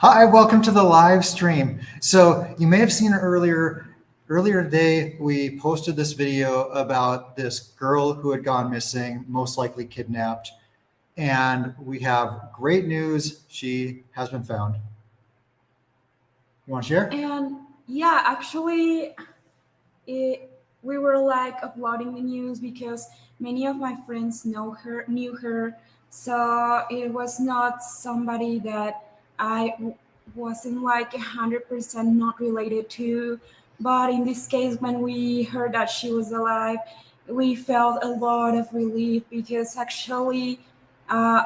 Hi, welcome to the live stream. So you may have seen earlier today, we posted this video about this girl who had gone missing, most likely kidnapped. And we have great news. She has been found. You want to share? And yeah, actually, we were like uploading the news because many of my friends knew her. So it was not somebody that wasn't like 100% not related to. But in this case, when we heard that she was alive, we felt a lot of relief because actually, uh,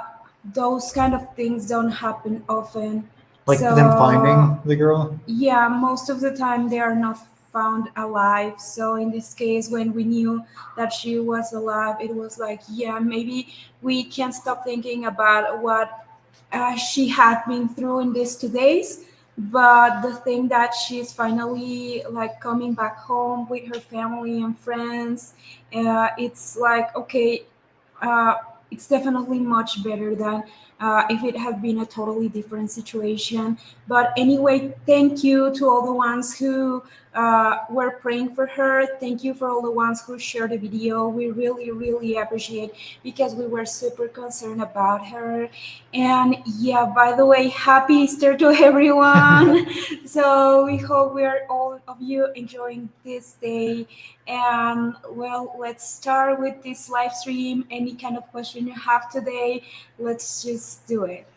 those kind of things don't happen often. Like them So finding the girl? yeah, most of the time they are not found alive. So in this case, when we knew that she was alive, it was like, yeah, maybe we can't stop thinking about what she had been through in these 2 days. But the thing that she's finally like coming back home with her family and friends, it's like, okay, uh, it's definitely much better than if it had been a totally different situation. But anyway, thank you to all the ones who were praying for her. Thank you for all the ones who shared the video. We really, really appreciate because we were super concerned about her. And yeah, by the way, happy Easter to everyone. So we hope we are all of you enjoying this day. And well, let's start with this live stream. Any kind of question you have today, let's just do it.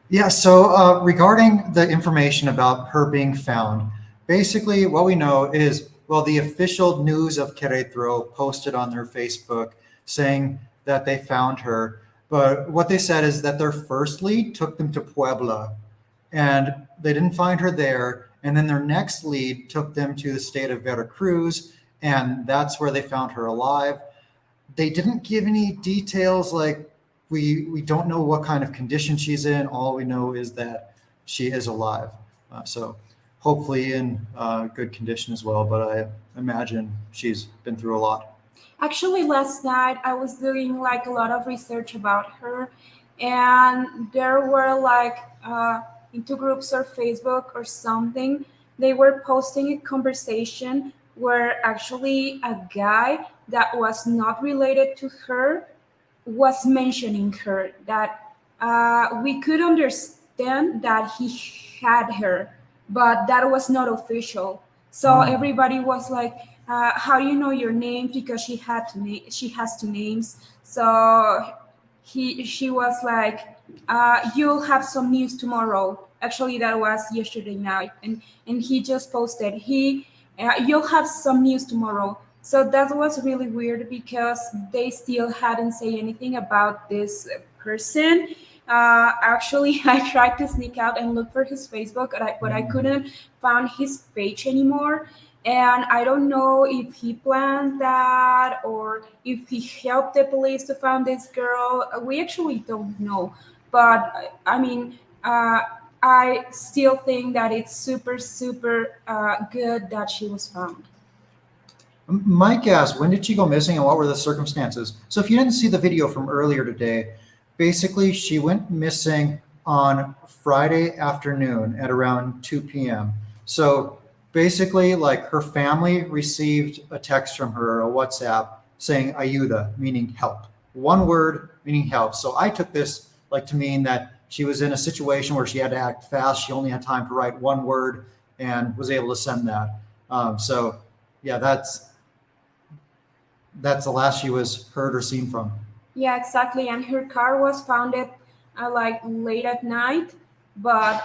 Yeah, so regarding the information about her being found, basically what we know is, well, the official news of Queretaro posted on their Facebook saying that they found her. But what they said is that their first lead took them to Puebla and they didn't find her there. And then their next lead took them to the state of Veracruz, and that's where they found her alive. They didn't give any details, like we don't know what kind of condition she's in. All we know is that she is alive. So hopefully in good condition as well, but I imagine she's been through a lot. Actually, last night I was doing like a lot of research about her, and there were like into groups or Facebook or something. They were posting a conversation where actually a guy that was not related to her was mentioning her, that we could understand that he had her, but that was not official. So Oh. everybody was like, "How do you know your name?" Because she has two names. So she was like, "You'll have some news tomorrow." Actually, that was yesterday night, and he just posted, "You'll have some news tomorrow." So that was really weird because they still hadn't said anything about this person. Actually, I tried to sneak out and look for his Facebook, but I couldn't find his page anymore. And I don't know if he planned that or if he helped the police to find this girl. We actually don't know. But I mean, I still think that it's super, super good that she was found. Mike asked, when did she go missing and what were the circumstances? So if you didn't see the video from earlier today, basically she went missing on Friday afternoon at around 2 p.m. So basically, like, her family received a text from her, a WhatsApp, saying ayuda, meaning help. One word meaning help. So I took this like to mean that she was in a situation where she had to act fast. She only had time to write one word and was able to send that. So yeah, that's the last she was heard or seen from. Yeah, exactly. And her car was found like late at night, but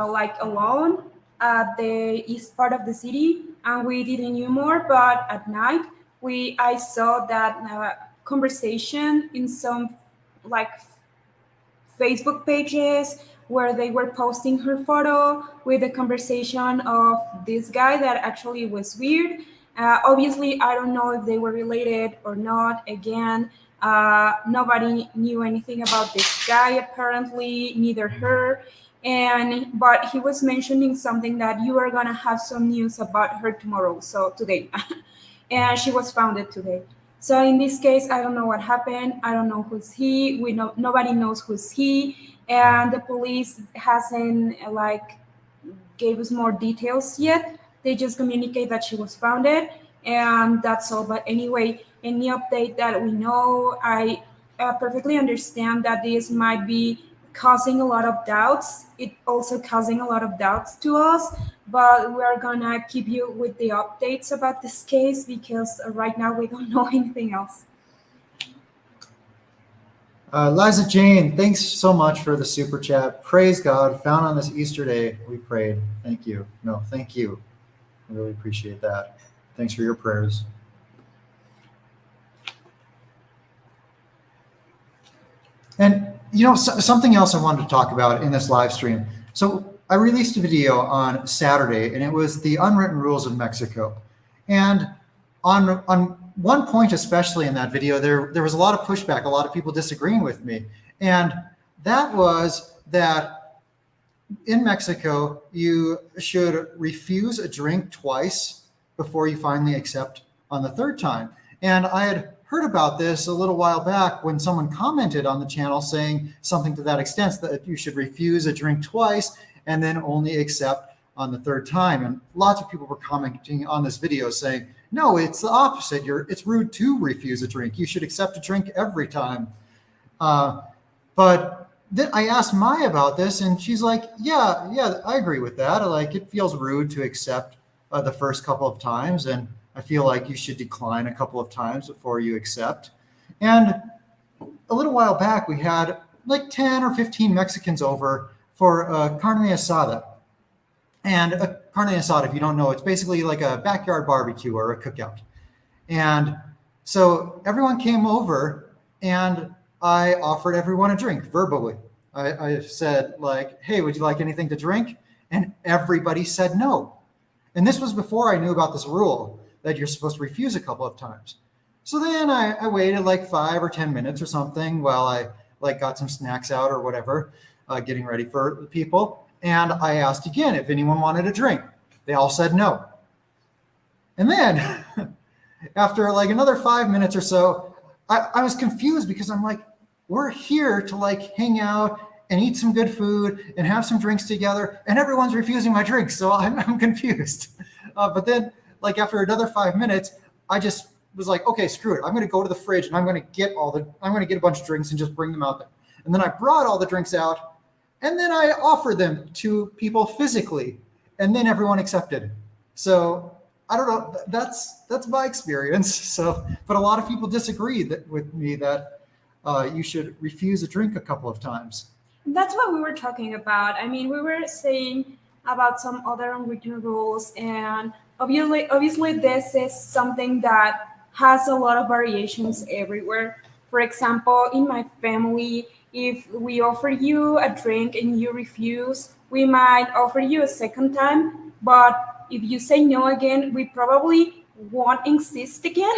like alone at the east part of the city. And we didn't know more. But at night, I saw that conversation in some like Facebook pages where they were posting her photo with a conversation of this guy that actually was weird. Obviously, I don't know if they were related or not. Again, nobody knew anything about this guy apparently, neither her. And but he was mentioning something that you are gonna have some news about her tomorrow. So today, and she was founded today. So in this case, I don't know what happened. I don't know who's he. We know nobody knows who's he. and the police hasn't like gave us more details yet. They just communicate that she was founded, and that's all. But anyway, any update that we know, I perfectly understand that this might be causing a lot of doubts. It also causing a lot of doubts to us, but we are gonna keep you with the updates about this case because right now we don't know anything else. Liza Jane, thanks so much for the super chat. Praise God, found on this Easter day, we prayed. Thank you. No, thank you. I really appreciate that. Thanks for your prayers. And something else I wanted to talk about in this live stream. So I released a video on Saturday, and it was the unwritten rules of Mexico. And on one point, especially in that video, there was a lot of pushback, a lot of people disagreeing with me. And that was that in Mexico, you should refuse a drink twice before you finally accept on the third time. And I had heard about this a little while back when someone commented on the channel saying something to that extent, that you should refuse a drink twice and then only accept on the third time. And lots of people were commenting on this video saying, no, it's the opposite. It's rude to refuse a drink. You should accept a drink every time. But I asked Maya about this, and she's like, yeah, I agree with that. Like, it feels rude to accept the first couple of times, and I feel like you should decline a couple of times before you accept. And a little while back, we had like 10 or 15 Mexicans over for carne asada. And a carne asada, if you don't know, it's basically like a backyard barbecue or a cookout. And so everyone came over, and I offered everyone a drink verbally. I said, like, hey, would you like anything to drink? And everybody said no. And this was before I knew about this rule that you're supposed to refuse a couple of times. So then I waited like 5 or 10 minutes or something while I like got some snacks out or whatever, getting ready for the people. And I asked again if anyone wanted a drink. They all said no. And then after like another 5 minutes or so, I was confused because I'm like, we're here to like hang out and eat some good food and have some drinks together, and everyone's refusing my drinks. So I'm confused. But then like after another 5 minutes, I just was like, okay, screw it. I'm going to go to the fridge and I'm going to get a bunch of drinks and just bring them out there. And then I brought all the drinks out, and then I offered them to people physically, and then everyone accepted. So I don't know. That's my experience. So, but a lot of people disagree with me that you should refuse a drink a couple of times. That's what we were talking about. I mean, we were saying about some other unwritten rules, and obviously, this is something that has a lot of variations everywhere. For example, in my family, if we offer you a drink and you refuse, we might offer you a second time. But if you say no again, we probably won't insist again.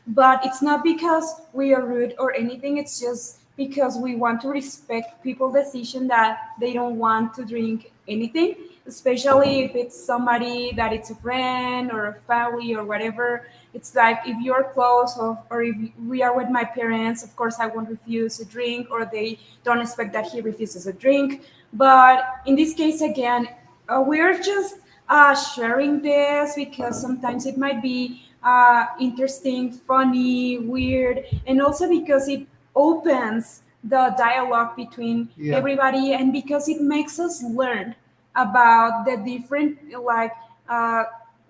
But it's not because we are rude or anything. It's just because we want to respect people's decision that they don't want to drink anything, especially if it's somebody that it's a friend or a family or whatever. It's like if you're close, or if we are with my parents, of course I won't refuse a drink, or they don't expect that he refuses a drink. But in this case, again, we're just sharing this because sometimes it might be interesting, funny, weird, and also because it opens the dialogue between everybody, and because it makes us learn about the different like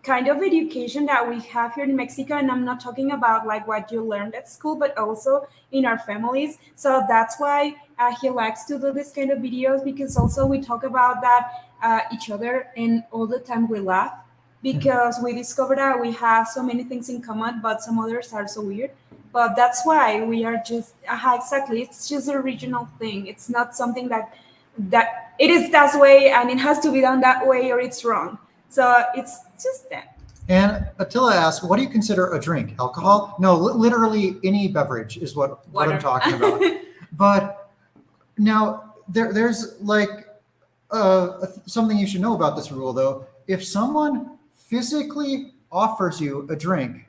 kind of education that we have here in Mexico. And I'm not talking about like what you learned at school, but also in our families. So that's why he likes to do this kind of videos, because also we talk about that each other, and all the time we laugh because we discover that we have so many things in common, but some others are so weird. But that's why we are just exactly. It's just a regional thing. It's not something that it is that way and it has to be done that way or it's wrong. So it's just that. And Attila asks, what do you consider a drink? Alcohol? No, literally any beverage is what I'm talking about. But now there's like something you should know about this rule, though. If someone physically offers you a drink,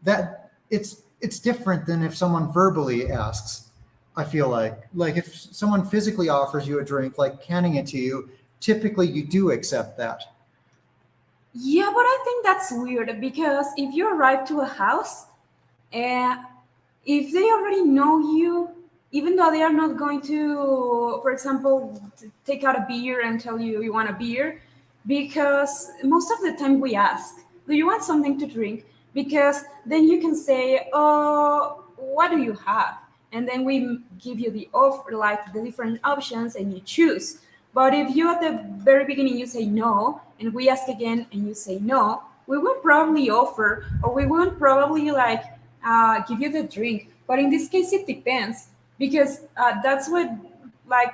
that it's different than if someone verbally asks. I feel like if someone physically offers you a drink, like canning it to you, typically you do accept that. Yeah, but I think that's weird because if you arrive to a house, uh, if they already know you, even though they are not going to, for example, take out a beer and tell you you want a beer, because most of the time we ask, do you want something to drink? Because then you can say, oh, what do you have? And then we give you the offer, like the different options, and you choose. But if you at the very beginning you say no, and we ask again and you say no, we will probably offer, or we won't probably like give you the drink. But in this case, it depends because that's what like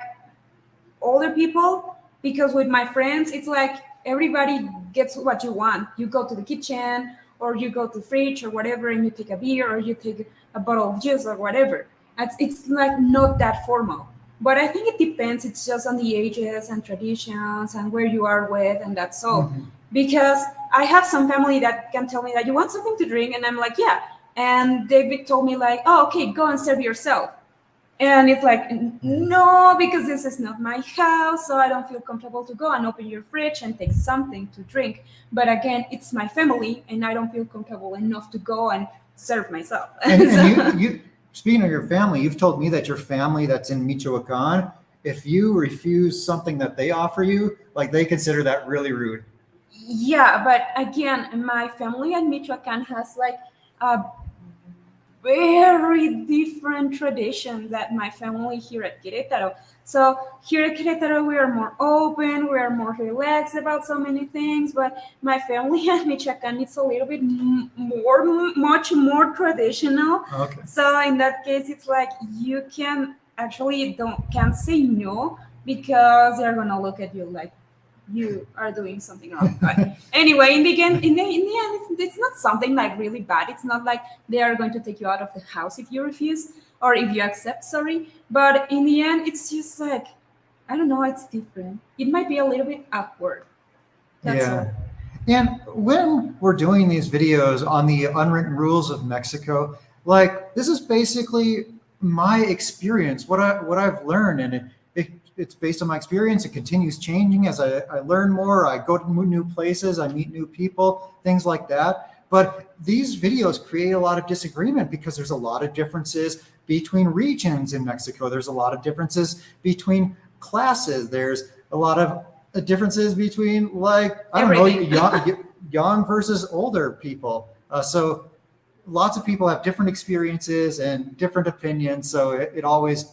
older people. Because with my friends, it's like everybody gets what you want. You go to the kitchen or you go to the fridge or whatever, and you take a beer or you take a bottle of juice or whatever. It's like not that formal. But I think it depends. It's just on the ages and traditions and where you are with, and that's all. Mhm. Because I have some family that can tell me that you want something to drink, and I'm like, yeah. And David told me like, oh, okay, go and serve yourself. And it's like, no, because this is not my house, so I don't feel comfortable to go and open your fridge and take something to drink. But again, it's my family, and I don't feel comfortable enough to go and serve myself. And you speaking of your family, you've told me that your family that's in Michoacan, if you refuse something that they offer you, like they consider that really rude. Yeah, but again, my family at Michoacan has like a very different tradition that my family here at Querétaro. So here at Querétaro, we are more open, we are more relaxed about so many things. But my family at Michoacan, it's a little bit much more traditional. Okay. So in that case, it's like you can actually don't can't say no because they're gonna look at you like you are doing something wrong. But anyway, in the end, it's not something like really bad. It's not like they are going to take you out of the house if you refuse or if you accept. Sorry, but in the end, it's just like I don't know. It's different. It might be a little bit awkward. That's Yeah. all. And when we're doing these videos on the unwritten rules of Mexico, like this is basically my experience, what I've learned, and it's based on my experience. It continues changing as I learn more. I go to new places, I meet new people, things like that. But these videos create a lot of disagreement because there's a lot of differences between regions in Mexico. There's a lot of differences between classes. There's a lot of differences between like I don't know Everything. young versus older people. So lots of people have different experiences and different opinions. So it always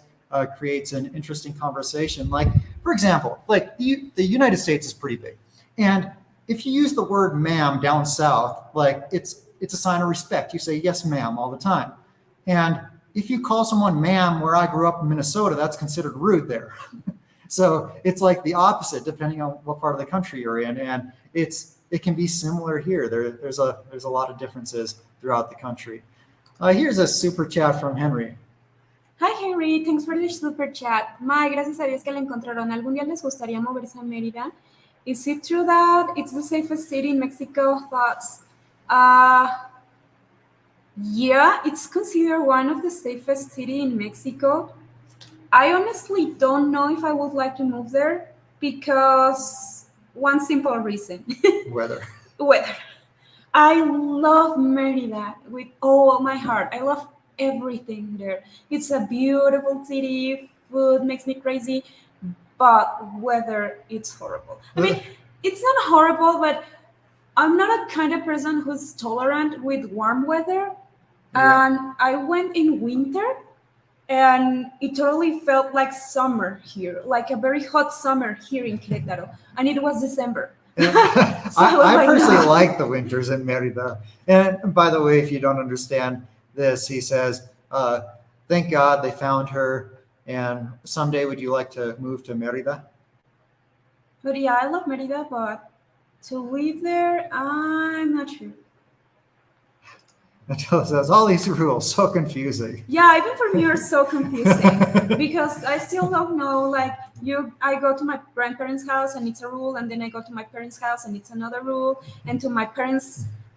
creates an interesting conversation. Like for example, like the United States is pretty big, and if you use the word "ma'am" down south, like it's a sign of respect. You say yes, ma'am, all the time, and if you call someone ma'am where I grew up in Minnesota, that's considered rude there. So it's like the opposite depending on what part of the country you're in, and it can be similar here. There's a lot of differences throughout the country. Here's a super chat from Henry. Hi Henry, thanks for the super chat. Mae, gracias a Dios que la encontraron. ¿Algún día les gustaría moverse a Mérida? Is it true that it's the safest city in Mexico? Thoughts? Yeah, it's considered one of the safest city in Mexico. I honestly don't know if I would like to move there because one simple reason. Weather. Weather. I love Merida with all my heart. I love everything there. It's a beautiful city. Food makes me crazy, but weather it's horrible. I mean, it's not horrible, but I'm not a kind of person who's tolerant with warm weather. Yeah. And I went in winter and it totally felt like summer here, like a very hot summer here in Querétaro, and it was December. So I was I like, personally no. like the winters in Merida. And by the way, if you don't understand this, he says, "Thank God they found her. And someday, would you like to move to Merida?" But yeah, I love Merida, but to live there, I'm not sure. It says all these rules, so confusing. Yeah, even for me, are so confusing because I still don't know. Like I go to my grandparents' house and it's a rule, and then I go to my parents' house and it's another rule, and to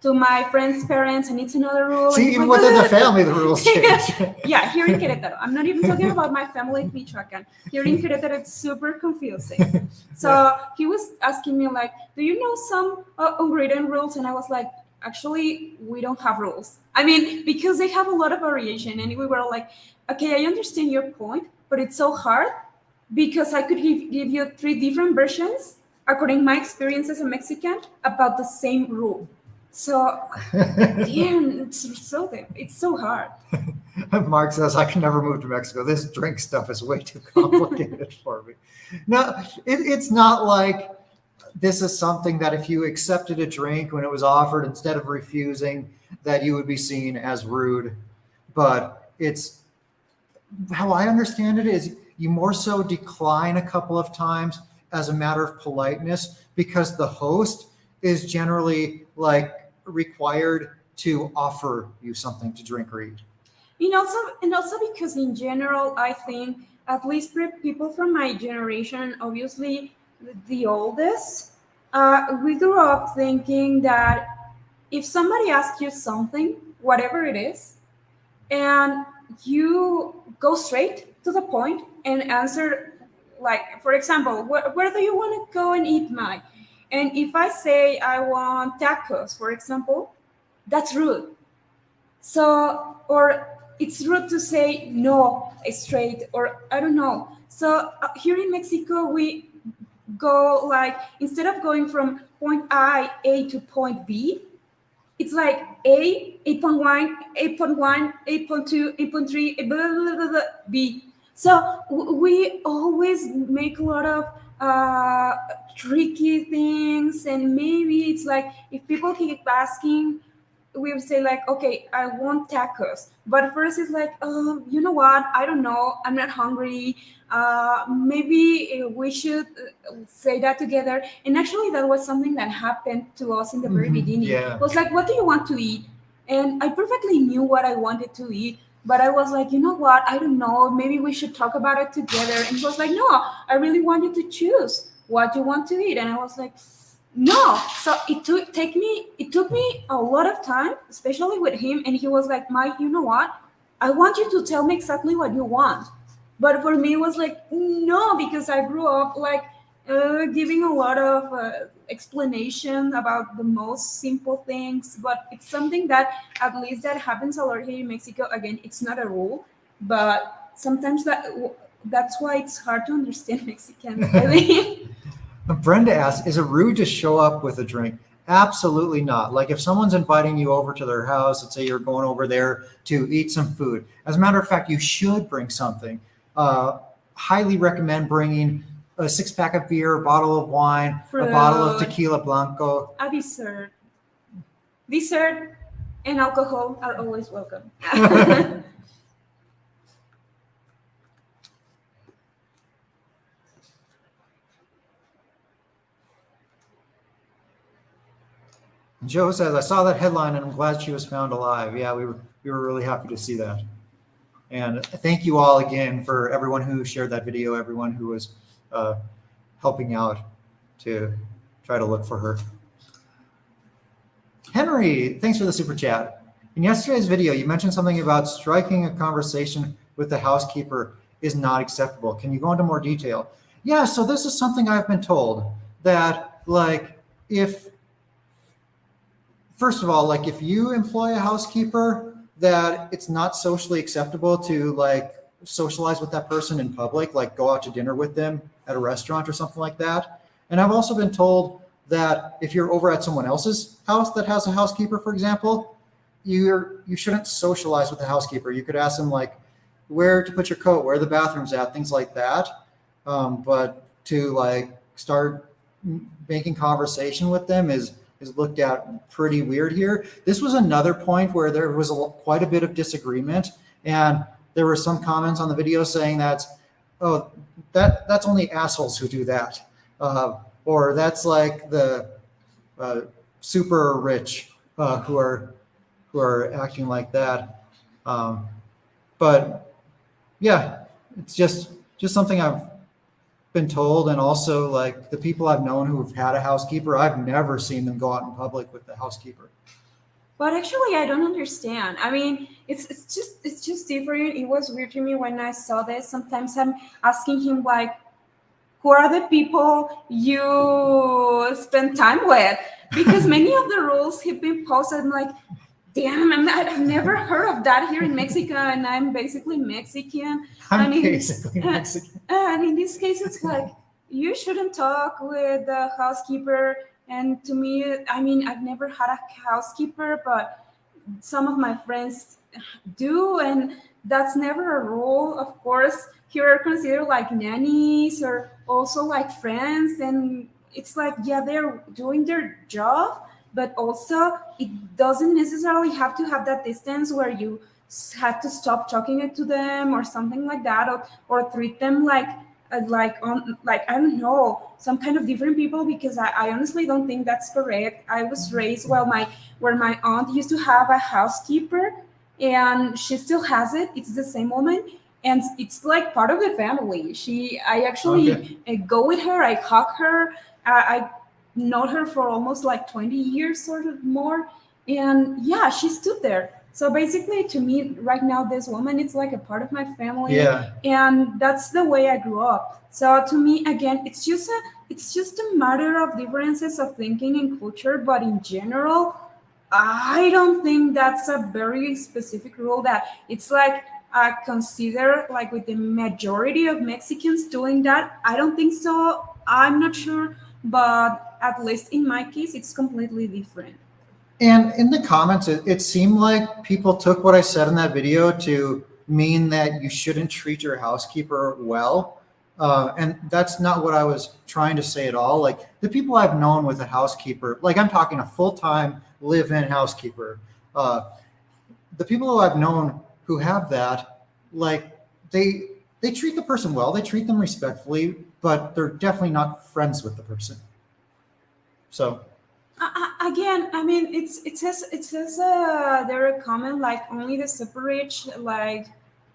to my friend's parents, and it's another rule. See, even within the family, the rules change. Yeah, here in Queretaro. I'm not even talking about my family in Michoacan. Here in Queretaro, it's super confusing. So he was asking me like, do you know some unwritten rules? And I was like, actually, we don't have rules. I mean, because they have a lot of variation. And we were like, okay, I understand your point, but it's so hard because I could give you 3 different versions, according to my experience as a Mexican, about the same rule. So, damn, it's so hard. Mark says, I can never move to Mexico. This drink stuff is way too complicated for me. No, it's not like this is something that if you accepted a drink when it was offered instead of refusing, that you would be seen as rude. But it's how I understand it is you more so decline a couple of times as a matter of politeness because the host is generally like required to offer you something to drink or eat. And also because in general, I think at least for people from my generation, obviously the oldest, we grew up thinking that if somebody asks you something, whatever it is, and you go straight to the point and answer, like, for example, where do you want to go and eat, Mike? And if I say I want tacos, for example, that's rude. So, or it's rude to say no straight, or I don't know. So here in Mexico, we go like, instead of going from point A to point B, it's like A, 8.1, 8.1, 8.2, 8.3, blah, blah, blah, blah, B. So we always make a lot of tricky things, and maybe it's like if people keep asking, we would say like, okay, I want tacos, but first it's like, oh, you know what, I don't know, I'm not hungry, maybe we should say that together. And actually that was something that happened to us in the very beginning. Yeah. It was like, what do you want to eat? And I perfectly knew what I wanted to eat, but I was like, you know what, I don't know, maybe we should talk about it together. And he was like, no, I really want you to choose what you want to eat. And I was like, no. So it took me a lot of time, especially with him. And he was like, Mike, you know what? I want you to tell me exactly what you want. But for me, it was like, no, because I grew up like giving a lot of explanation about the most simple things. But it's something that at least that happens a lot here in Mexico. Again, it's not a rule, but sometimes that's why it's hard to understand Mexicans. I think. Brenda asks, is it rude to show up with a drink? Absolutely not. Like if someone's inviting you over to their house, let's say you're going over there to eat some food. As a matter of fact, you should bring something. Highly recommend bringing a 6-pack of beer, a bottle of wine, Fruit. A bottle of tequila blanco. A dessert. Dessert and alcohol are always welcome. Joe says, I saw that headline and I'm glad she was found alive. Yeah, we were really happy to see that. And thank you all again for everyone who shared that video, everyone who was helping out to try to look for her. Henry, thanks for the super chat. In yesterday's video, you mentioned something about striking a conversation with the housekeeper is not acceptable. Can you go into more detail? Yeah, so this is something I've been told that, like, first of all, like if you employ a housekeeper, that it's not socially acceptable to like socialize with that person in public, like go out to dinner with them at a restaurant or something like that. And I've also been told that if you're over at someone else's house that has a housekeeper, for example, you shouldn't socialize with the housekeeper. You could ask them like where to put your coat, where the bathroom's at, things like that. But to like start making conversation with them is looked at pretty weird here. This was another point where there was quite a bit of disagreement, and there were some comments on the video saying that, oh, that's only assholes who do that, or that's like the super rich who are acting like that. But yeah, it's just something I've been told, and also like the people I've known who've had a housekeeper, I've never seen them go out in public with the housekeeper. But actually, I don't understand. I mean, it's just different. It was weird to me when I saw this. Sometimes I'm asking him like, who are the people you spend time with? Because many of the rules have been posted. I'm like, damn, I've never heard of that here in Mexico, and I'm basically Mexican. I'm And in basically Mexican. and in this case, it's like you shouldn't talk with the housekeeper. And to me, I mean, I've never had a housekeeper, but some of my friends do, and that's never a rule. Of course, here are considered like nannies or also like friends, and it's like, yeah, they're doing their job, but also it doesn't necessarily have to have that distance where you had to stop talking to them or something like that, or treat them like on like, I don't know, some kind of different people, because I honestly don't think that's correct. I was raised where my aunt used to have a housekeeper, and she still has it. It's the same woman, and it's like part of the family. I Okay. actually go with her. I hug her. I know her for almost like 20 years or more, and yeah, she stood there. So basically, to me, right now, this woman, it's like a part of my family, Yeah. and that's the way I grew up. So to me, again, it's just a matter of differences of thinking and culture, but in general, I don't think that's a very specific rule that it's like consider like with the majority of Mexicans doing that. I don't think so. I'm not sure, but at least in my case, it's completely different. And in the comments, it seemed like people took what I said in that video to mean that you shouldn't treat your housekeeper well. And that's not what I was trying to say at all. Like the people I've known with a housekeeper, like I'm talking a full time live in housekeeper, uh, the people who I've known who have that, like they treat the person well, they treat them respectfully, but they're definitely not friends with the person. So Again, I mean, it says there a comment like only the super rich, like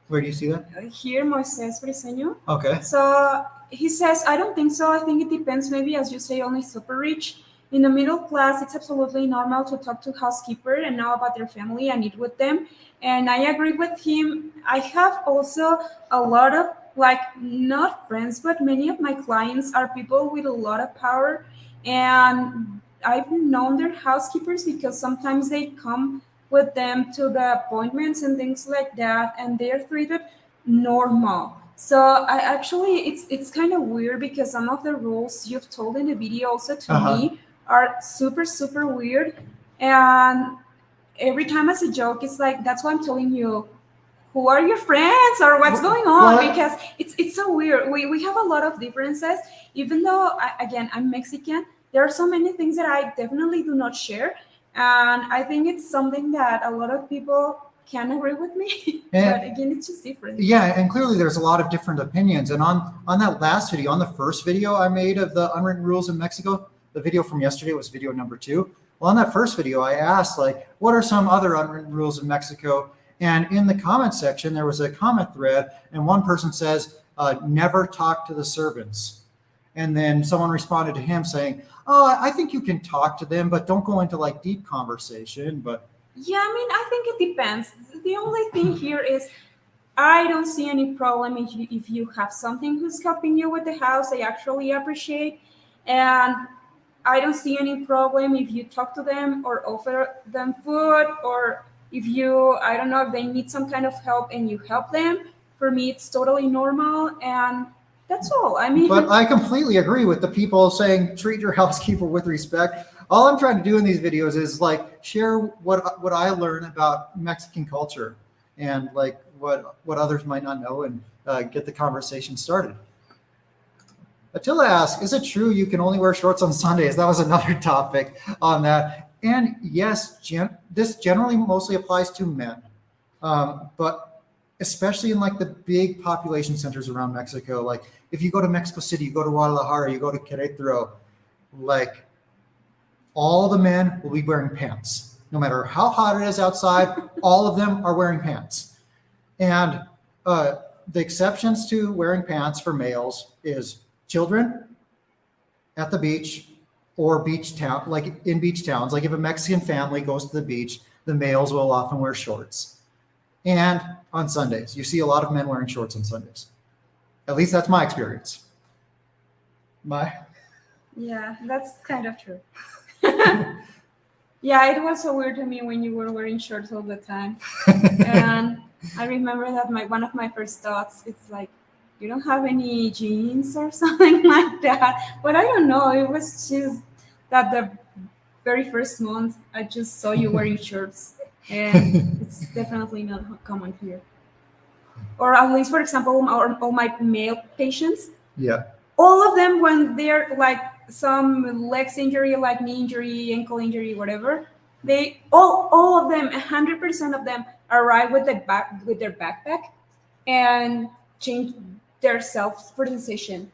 where do you see that? here Moises Briseño. Okay. So he says, I don't think so. I think it depends, maybe, as you say, only super rich. In the middle class, it's absolutely normal to talk to housekeeper and know about their family and eat with them. And I agree with him. I have also a lot of, like, not friends, but many of my clients are people with a lot of power. And I've known their housekeepers because sometimes they come with them to the appointments and things like that, and they're treated normal. So I actually, it's kind of weird because some of the rules you've told in the video also to Uh-huh. me are super super weird, and every time as a joke, it's like that's why I'm telling you, who are your friends or what's going on, Well, because it's so weird. We have a lot of differences, even though again, I'm Mexican. There are so many things that I definitely do not share, and I think it's something that a lot of people can agree with me. But and again, it's just different. yeah, and clearly there's a lot of different opinions. And on that last video, on the first video I made of the unwritten rules in Mexico, the video from yesterday was video number 2. Well, on that first video, I asked like, what are some other unwritten rules in Mexico? And in the comment section, there was a comment thread, and one person says, never talk to the servants. And then someone responded to him saying, oh, I think you can talk to them, but don't go into like deep conversation. But Yeah, I mean, I think it depends. The only thing here is I don't see any problem if you have something who's helping you with the house. I actually appreciate, and I don't see any problem if you talk to them or offer them food, or if you, I don't know, if they need some kind of help and you help them. For me, it's totally normal, and that's all. I But mean, I completely agree with the people saying treat your housekeeper with respect. All I'm trying to do in these videos is like share what I learn about Mexican culture and like what others might not know, and get the conversation started. Attila asks, is it true you can only wear shorts on Sundays? That was another topic on that. And yes, this generally mostly applies to men, but especially in like the big population centers around Mexico. Like if you go to Mexico City, you go to Guadalajara, you go to Queretaro, like all the men will be wearing pants. No matter how hot it is outside, all of them are wearing pants. And the exceptions to wearing pants for males is children at the beach or beach town, like in beach towns. Like if a Mexican family goes to the beach, the males will often wear shorts. And on Sundays, you see a lot of men wearing shorts on Sundays. At least that's my experience. Yeah, that's kind of true. Yeah, it was so weird to me when you were wearing shorts all the time. And I remember that one of my first thoughts, it's like, you don't have any jeans or something like that. But I don't know. It was just that the very first month I just saw you wearing shorts, and it's definitely not common here. Or at least, for example, all my male patients, Yeah. all of them, when they're like some legs injury, like knee injury, ankle injury, whatever, they all of them, 100% of them arrive with their backpack and change themselves for the session.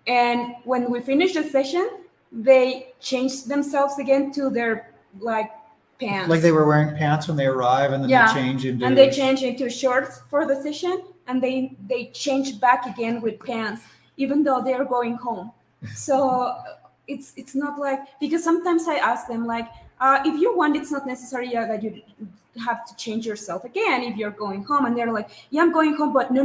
And when we finish the session, they change themselves again to their like pants. Like they were wearing pants when they arrive, and then Yeah, they change into. and they change into shorts for the session, and they change back again with pants, even though they are going home. So it's not like, because sometimes I ask them like, if you want, it's not necessary that you have to change yourself again if you're going home. And they're like, yeah, I'm going home, but no,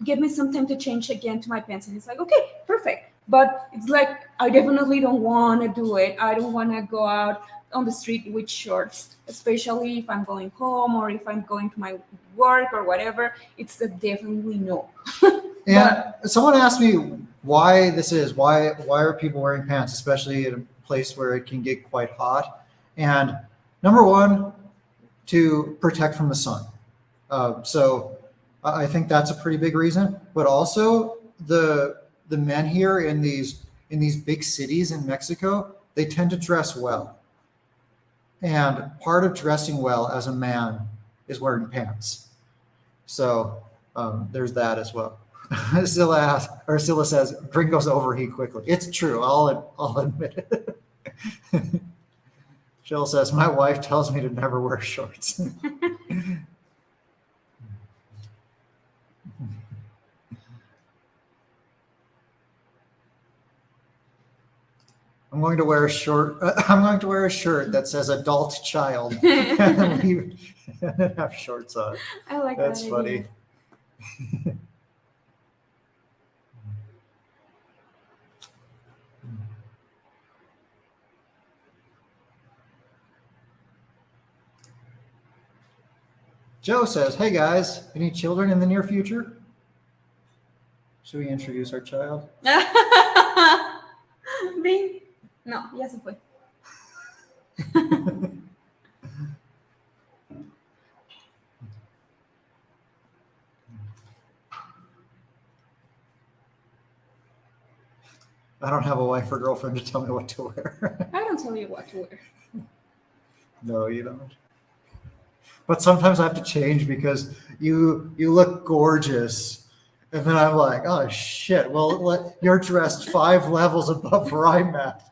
give me some time to change again to my pants. And it's like, okay, perfect. But it's like, I definitely don't want to do it. I don't want to go out on the street with shorts, especially if I'm going home or if I'm going to my work or whatever. It's a definitely no. And someone asked me why this is. Why are people wearing pants, especially in a place where it can get quite hot? And number one, to protect from the sun. So I think that's a pretty big reason. But also the men here in these big cities in Mexico, they tend to dress well. And part of dressing well as a man is wearing pants. So there's that as well. Scylla says, gringos overheat quickly. It's true. I'll admit it. Jill says, my wife tells me to never wear shorts. I'm going to wear a shirt that says adult child and have shorts on. I like That's that funny. idea. Joe says, hey guys, any children in the near future? Should we introduce our child? Bing. No, ya se fue. I don't have a wife or girlfriend to tell me what to wear. I don't tell you what to wear. No, you don't. But sometimes I have to change because you look gorgeous. And then I'm like, oh shit, well, you're dressed 5 levels above where I'm at.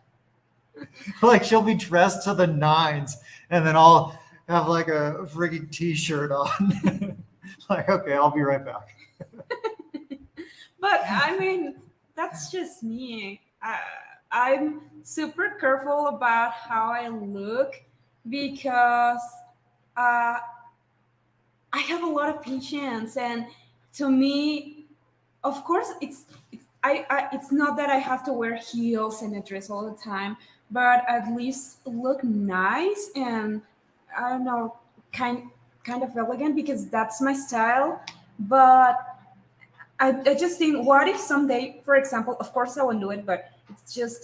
Like she'll be dressed to the nines and then I'll have like a frigging t-shirt on. Like, okay, I'll be right back. But I mean, that's just me. I'm super careful about how I look because I have a lot of patience, and to me, of course, it's not that I have to wear heels and a dress all the time, but at least look nice and I don't know, kind of elegant because that's my style. But I just think, what if someday, for example, of course I won't do it, but it's just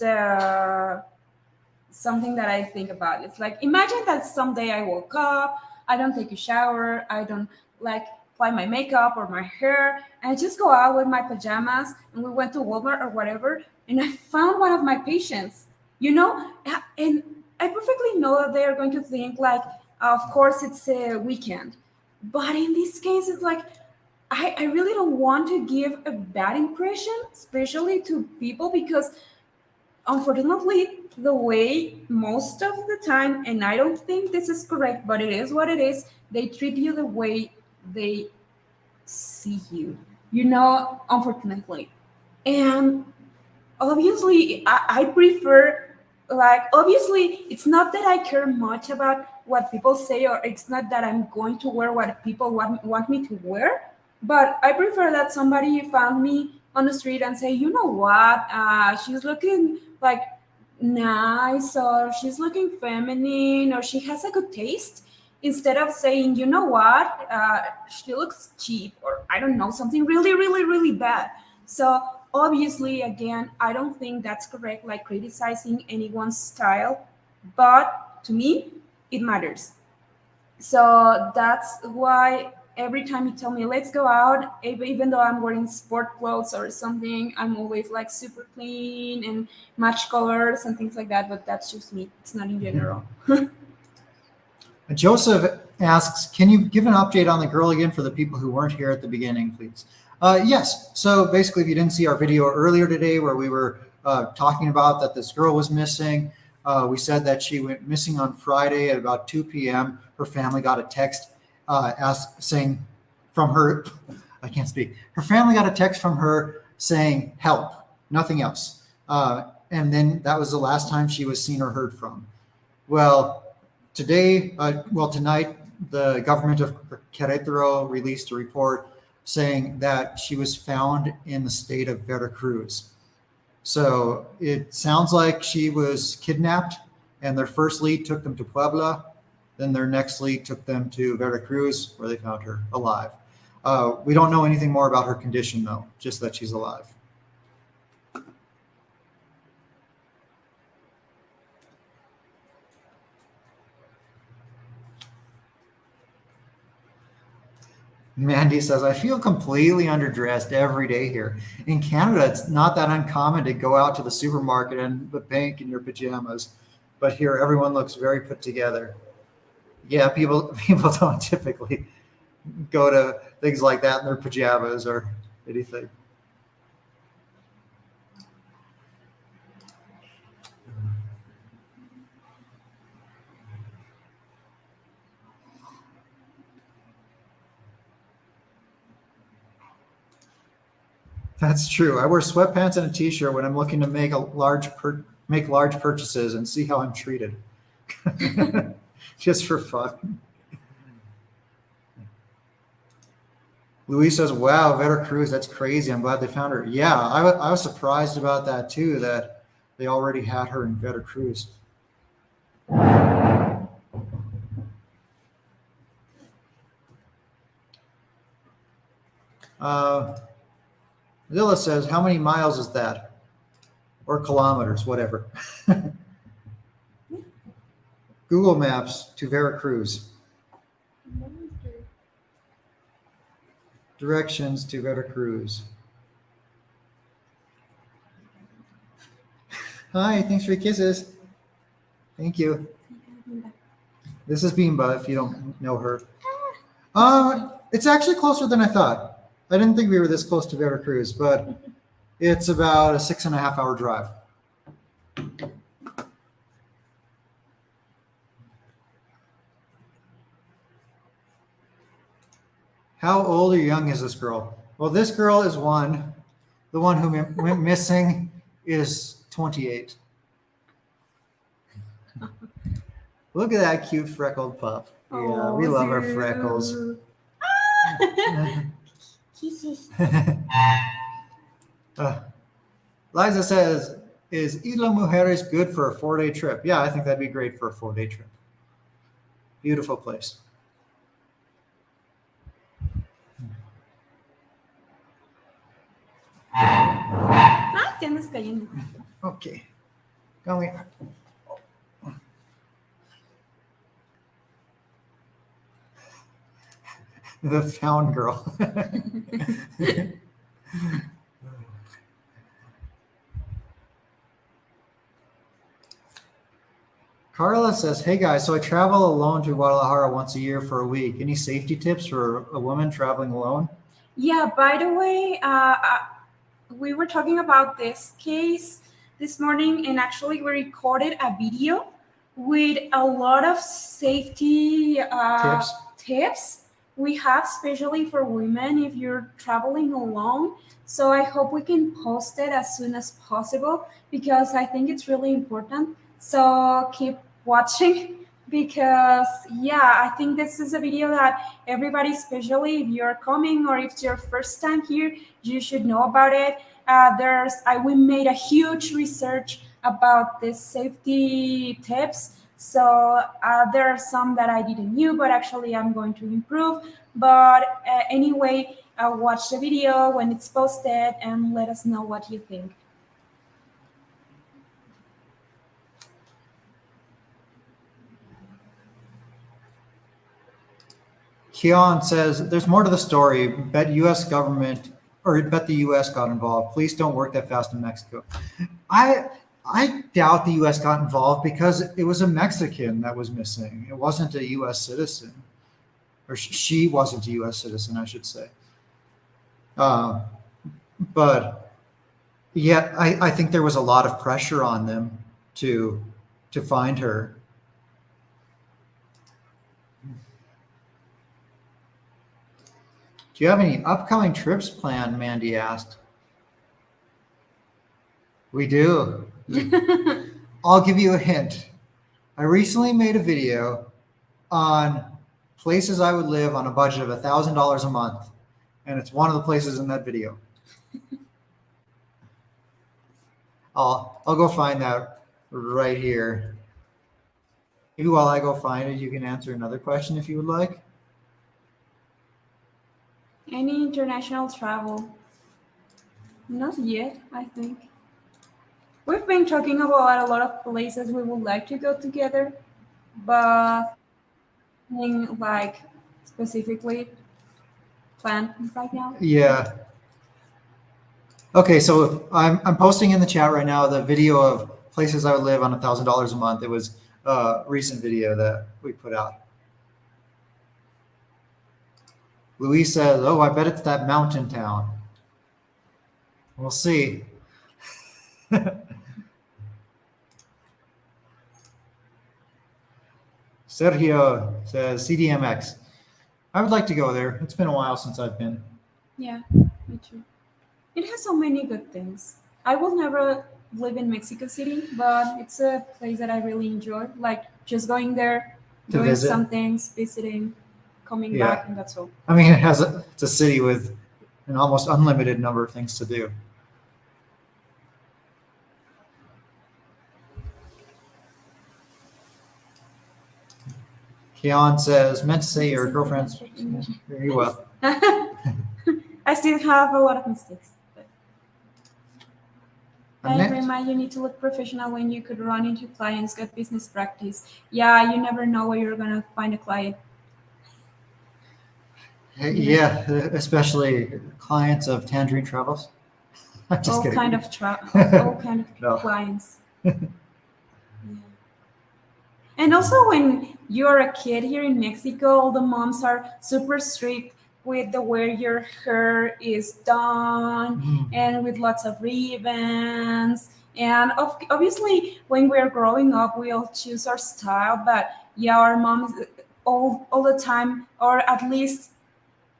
something that I think about. It's like, imagine that someday I woke up, I don't take a shower, I don't like apply my makeup or my hair, and I just go out with my pajamas and we went to Walmart or whatever, and I found one of my patients, and I perfectly know that they are going to think like, of course it's a weekend. But in this case, it's like, I really don't want to give a bad impression, especially to people, because unfortunately, the way most of the time, and I don't think this is correct, but it is what it is, they treat you the way they see you, unfortunately. And obviously, I prefer like obviously it's not that I care much about what people say, or it's not that I'm going to wear what people want me to wear, but I prefer that somebody found me on the street and say, you know what, she's looking like nice, or she's looking feminine, or she has a good taste, instead of saying, you know what, she looks cheap, or I don't know, something really really really bad. So obviously, again, I don't think that's correct, like criticizing anyone's style, but to me it matters. So that's why every time you tell me let's go out, even though I'm wearing sport clothes or something, I'm always like super clean and match colors and things like that, but that's just me, it's not in general. Joseph asks, can you give an update on the girl again for the people who weren't here at the beginning, please? Yes. So basically, if you didn't see our video earlier today where we were talking about that this girl was missing, we said that she went missing on Friday at about 2 p.m. Her family got a text saying from her, I can't speak. Her family got a text from her saying, help, nothing else. And then that was the last time she was seen or heard from. Well, tonight, the government of Queretaro released a report saying that she was found in the state of Veracruz. So it sounds like she was kidnapped, and their first lead took them to Puebla. Then their next lead took them to Veracruz, where they found her alive. We don't know anything more about her condition, though, just that she's alive. Mandy says, I feel completely underdressed every day here. In Canada, it's not that uncommon to go out to the supermarket and the bank in your pajamas. But here, everyone looks very put together. Yeah, people don't typically go to things like that in their pajamas or anything. That's true. I wear sweatpants and a t-shirt when I'm looking to make large purchases and see how I'm treated. Just for fun. Luis says, wow, Veracruz, that's crazy. I'm glad they found her. Yeah, I was surprised about that too, that they already had her in Veracruz. Zilla says, how many miles is that? Or kilometers, whatever. Google Maps to Veracruz. Directions to Veracruz. Hi, thanks for your kisses. Thank you. This is Bimba, if you don't know her. It's actually closer than I thought. I didn't think we were this close to Veracruz, but it's about a 6.5 hour drive. How old or young is this girl? Well, this girl is one. The one who went missing is 28. Look at that cute freckled pup. Yeah, we love our freckles. Kisses. Liza says, is Isla Mujeres good for a 4-day trip? Yeah, I think that'd be great for a 4-day trip. Beautiful place. Te andas cayendo. Okay. Come here. The found girl. Carla says, hey guys, so I travel alone to Guadalajara once a year for a week. Any safety tips for a woman traveling alone? Yeah, by the way, we were talking about this case this morning, and actually we recorded a video with a lot of safety tips we have, especially for women if you're traveling alone. So I hope we can post it as soon as possible, because I think it's really important So keep watching because yeah, I think this is a video that everybody, especially if you're coming or if it's your first time here, you should know about it. We made a huge research about the safety tips. So there are some that I didn't knew, but actually I'm going to improve. But anyway, watch the video when it's posted and let us know what you think. Keon says, there's more to the story. Bet U.S. government, or bet the U.S. got involved. Police don't work that fast in Mexico. I I doubt the U.S. got involved because it was a Mexican that was missing. It wasn't a U.S. citizen, or she wasn't a U.S. citizen, I should say. Uh, but yeah, I think there was a lot of pressure on them to to find her. Do you have any upcoming trips planned? Mandy asked. We do. I'll give you a hint. I recently made a video on places I would live on a budget of $1,000 a month, and it's one of the places in that video. I'll go find that right here. Maybe while I go find it, you can answer another question if you would like. Any international travel? Not yet, I think. We've been talking about a lot of places we would like to go together, but nothing like specifically planned right now. Yeah. Okay, so I'm posting in the chat right now the video of places I would live on $1,000 a month. It was a recent video that we put out. Luis says, "Oh, I bet it's that mountain town." We'll see. Sergio says, "CDMX. I would like to go there. It's been a while since I've been." Yeah, me too. It has so many good things. I will never live in Mexico City, but it's a place that I really enjoy. Like just going there, To doing visit? some things, visiting, coming Yeah. back, and that's all. I mean, it's a city with an almost unlimited number of things to do. Keon says, "Meant to say your girlfriend's very well." I still have a lot of mistakes. But I I meant- remind you need to look professional when you could run into clients, get business practice. Yeah, you never know where you're gonna find a client. Yeah, especially clients of Tangerine Travels. I'm just All kidding. kind of all kind of No. clients. Yeah. And also, when you're a kid here in Mexico, all the moms are super strict with the way your hair is done Mm. and with lots of ribbons. And obviously, when we're growing up, we all choose our style. But yeah, our moms all the time, or at least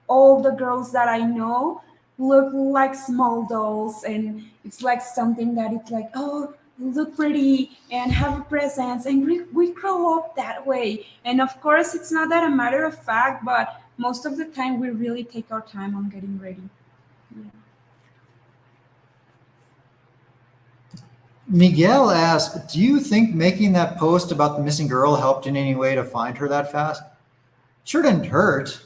all the girls that I know look like small dolls, and it's like something that it's like, oh, look pretty and have a presence, and we grow up that way. And of course, it's not that a matter of fact, but most of the time we really take our time on getting ready. Yeah. Miguel asked, "Do you think making that post about the missing girl helped in any way to find her that fast?" Sure didn't hurt,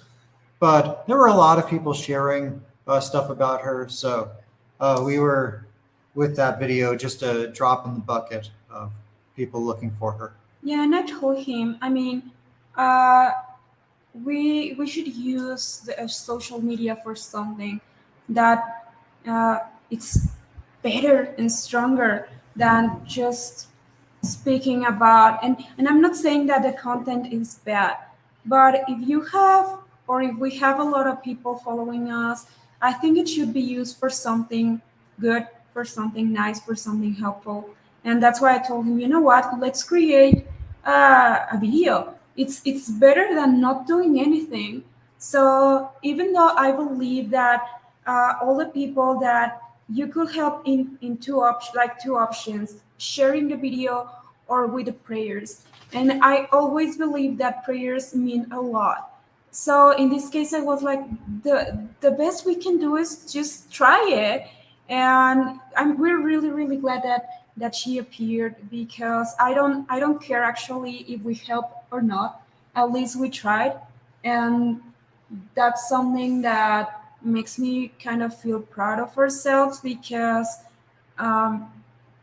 but there were a lot of people sharing stuff about her. So we were with that video just a drop in the bucket of people looking for her. Yeah, and I told him, I mean, uh, we should use the social media for something that it's better and stronger than just speaking about. And I'm not saying that the content is bad, but if you have, or if we have a lot of people following us, I think it should be used for something good, for something nice, for something helpful. And that's why I told him, you know what, let's create a video. It's better than not doing anything. So even though I believe that all the people that you could help in two options, sharing the video or with the prayers. And I always believe that prayers mean a lot. So in this case, I was like, the best we can do is just try it. And we're really really glad that she appeared, because I don't care actually if we help or not. At least we tried, and that's something that makes me kind of feel proud of ourselves, because um,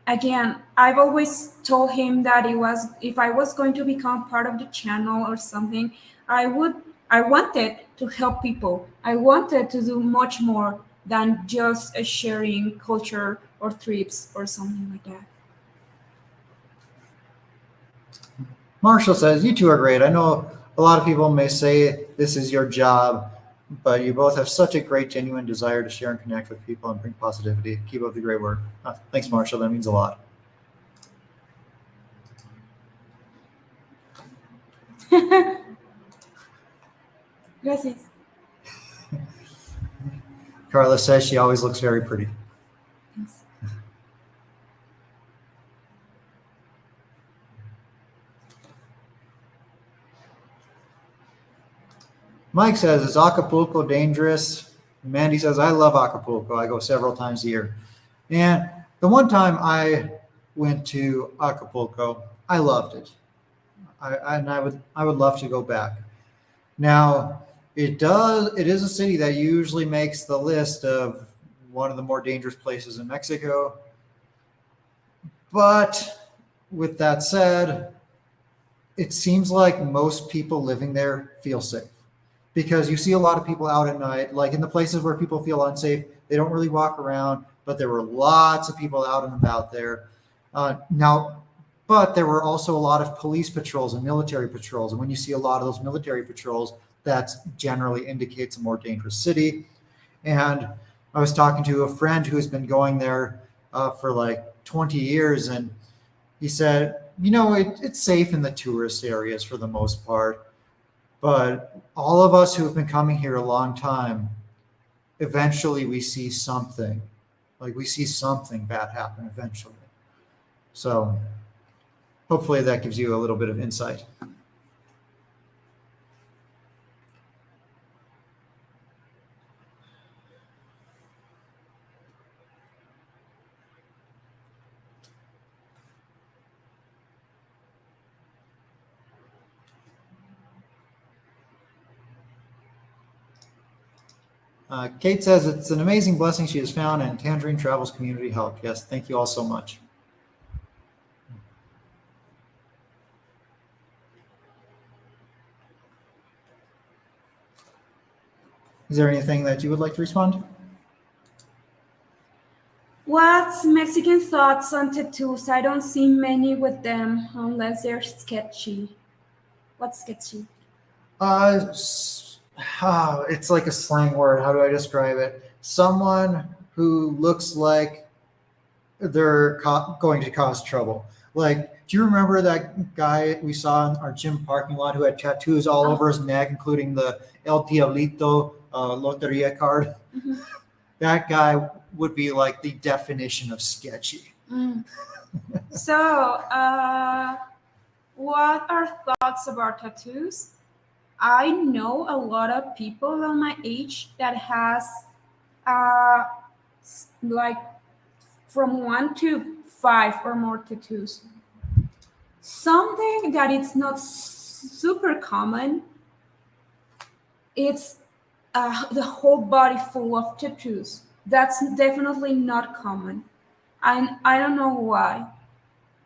again, I've always told him that it was, if I was going to become part of the channel or something, I would I wanted to help people. I wanted to do much more than just sharing culture or trips or something like that. Marshall says, "You two are great. I know a lot of people may say this is your job, but you both have such a great, genuine desire to share and connect with people and bring positivity. Keep up the great work." Thanks, Marshall. That means a lot. Gracias. Carla says she always looks very pretty. Thanks. Mike says, "Is Acapulco dangerous?" Mandy says, "I love Acapulco. I go several times a year." And the one time I went to Acapulco, I loved it. I would love to go back. Now, it is a city that usually makes the list of one of the more dangerous places in Mexico. But with that said, it seems like most people living there feel safe, because you see a lot of people out at night, like in the places where people feel unsafe, they don't really walk around, but there were lots of people out and about there. Now, but there were also a lot of police patrols and military patrols. And when you see a lot of those military patrols, that generally indicates a more dangerous city. And I was talking to a friend who's been going there for like 20 years, and he said, it's safe in the tourist areas for the most part. But all of us who have been coming here a long time, eventually we see something. Like we see something bad happen eventually. So hopefully that gives you a little bit of insight. Kate says it's an amazing blessing she has found, and Tangerine Travels community help. Yes, thank you all so much. Is there anything that you would like to respond? What's Mexican thoughts on tattoos? I don't see many with them unless they're sketchy. What's sketchy? It's like a slang word. How do I describe it? Someone who looks like they're going to cause trouble. Like, do you remember that guy we saw in our gym parking lot who had tattoos all over his neck, including the El Diablito Loteria card? Mm-hmm. That guy would be like the definition of sketchy. Mm. So, what are thoughts about tattoos? I know a lot of people on my age that has uh, like from 1 to 5 or more tattoos. Something that it's not super common. It's the whole body full of tattoos. That's definitely not common, and I don't know why.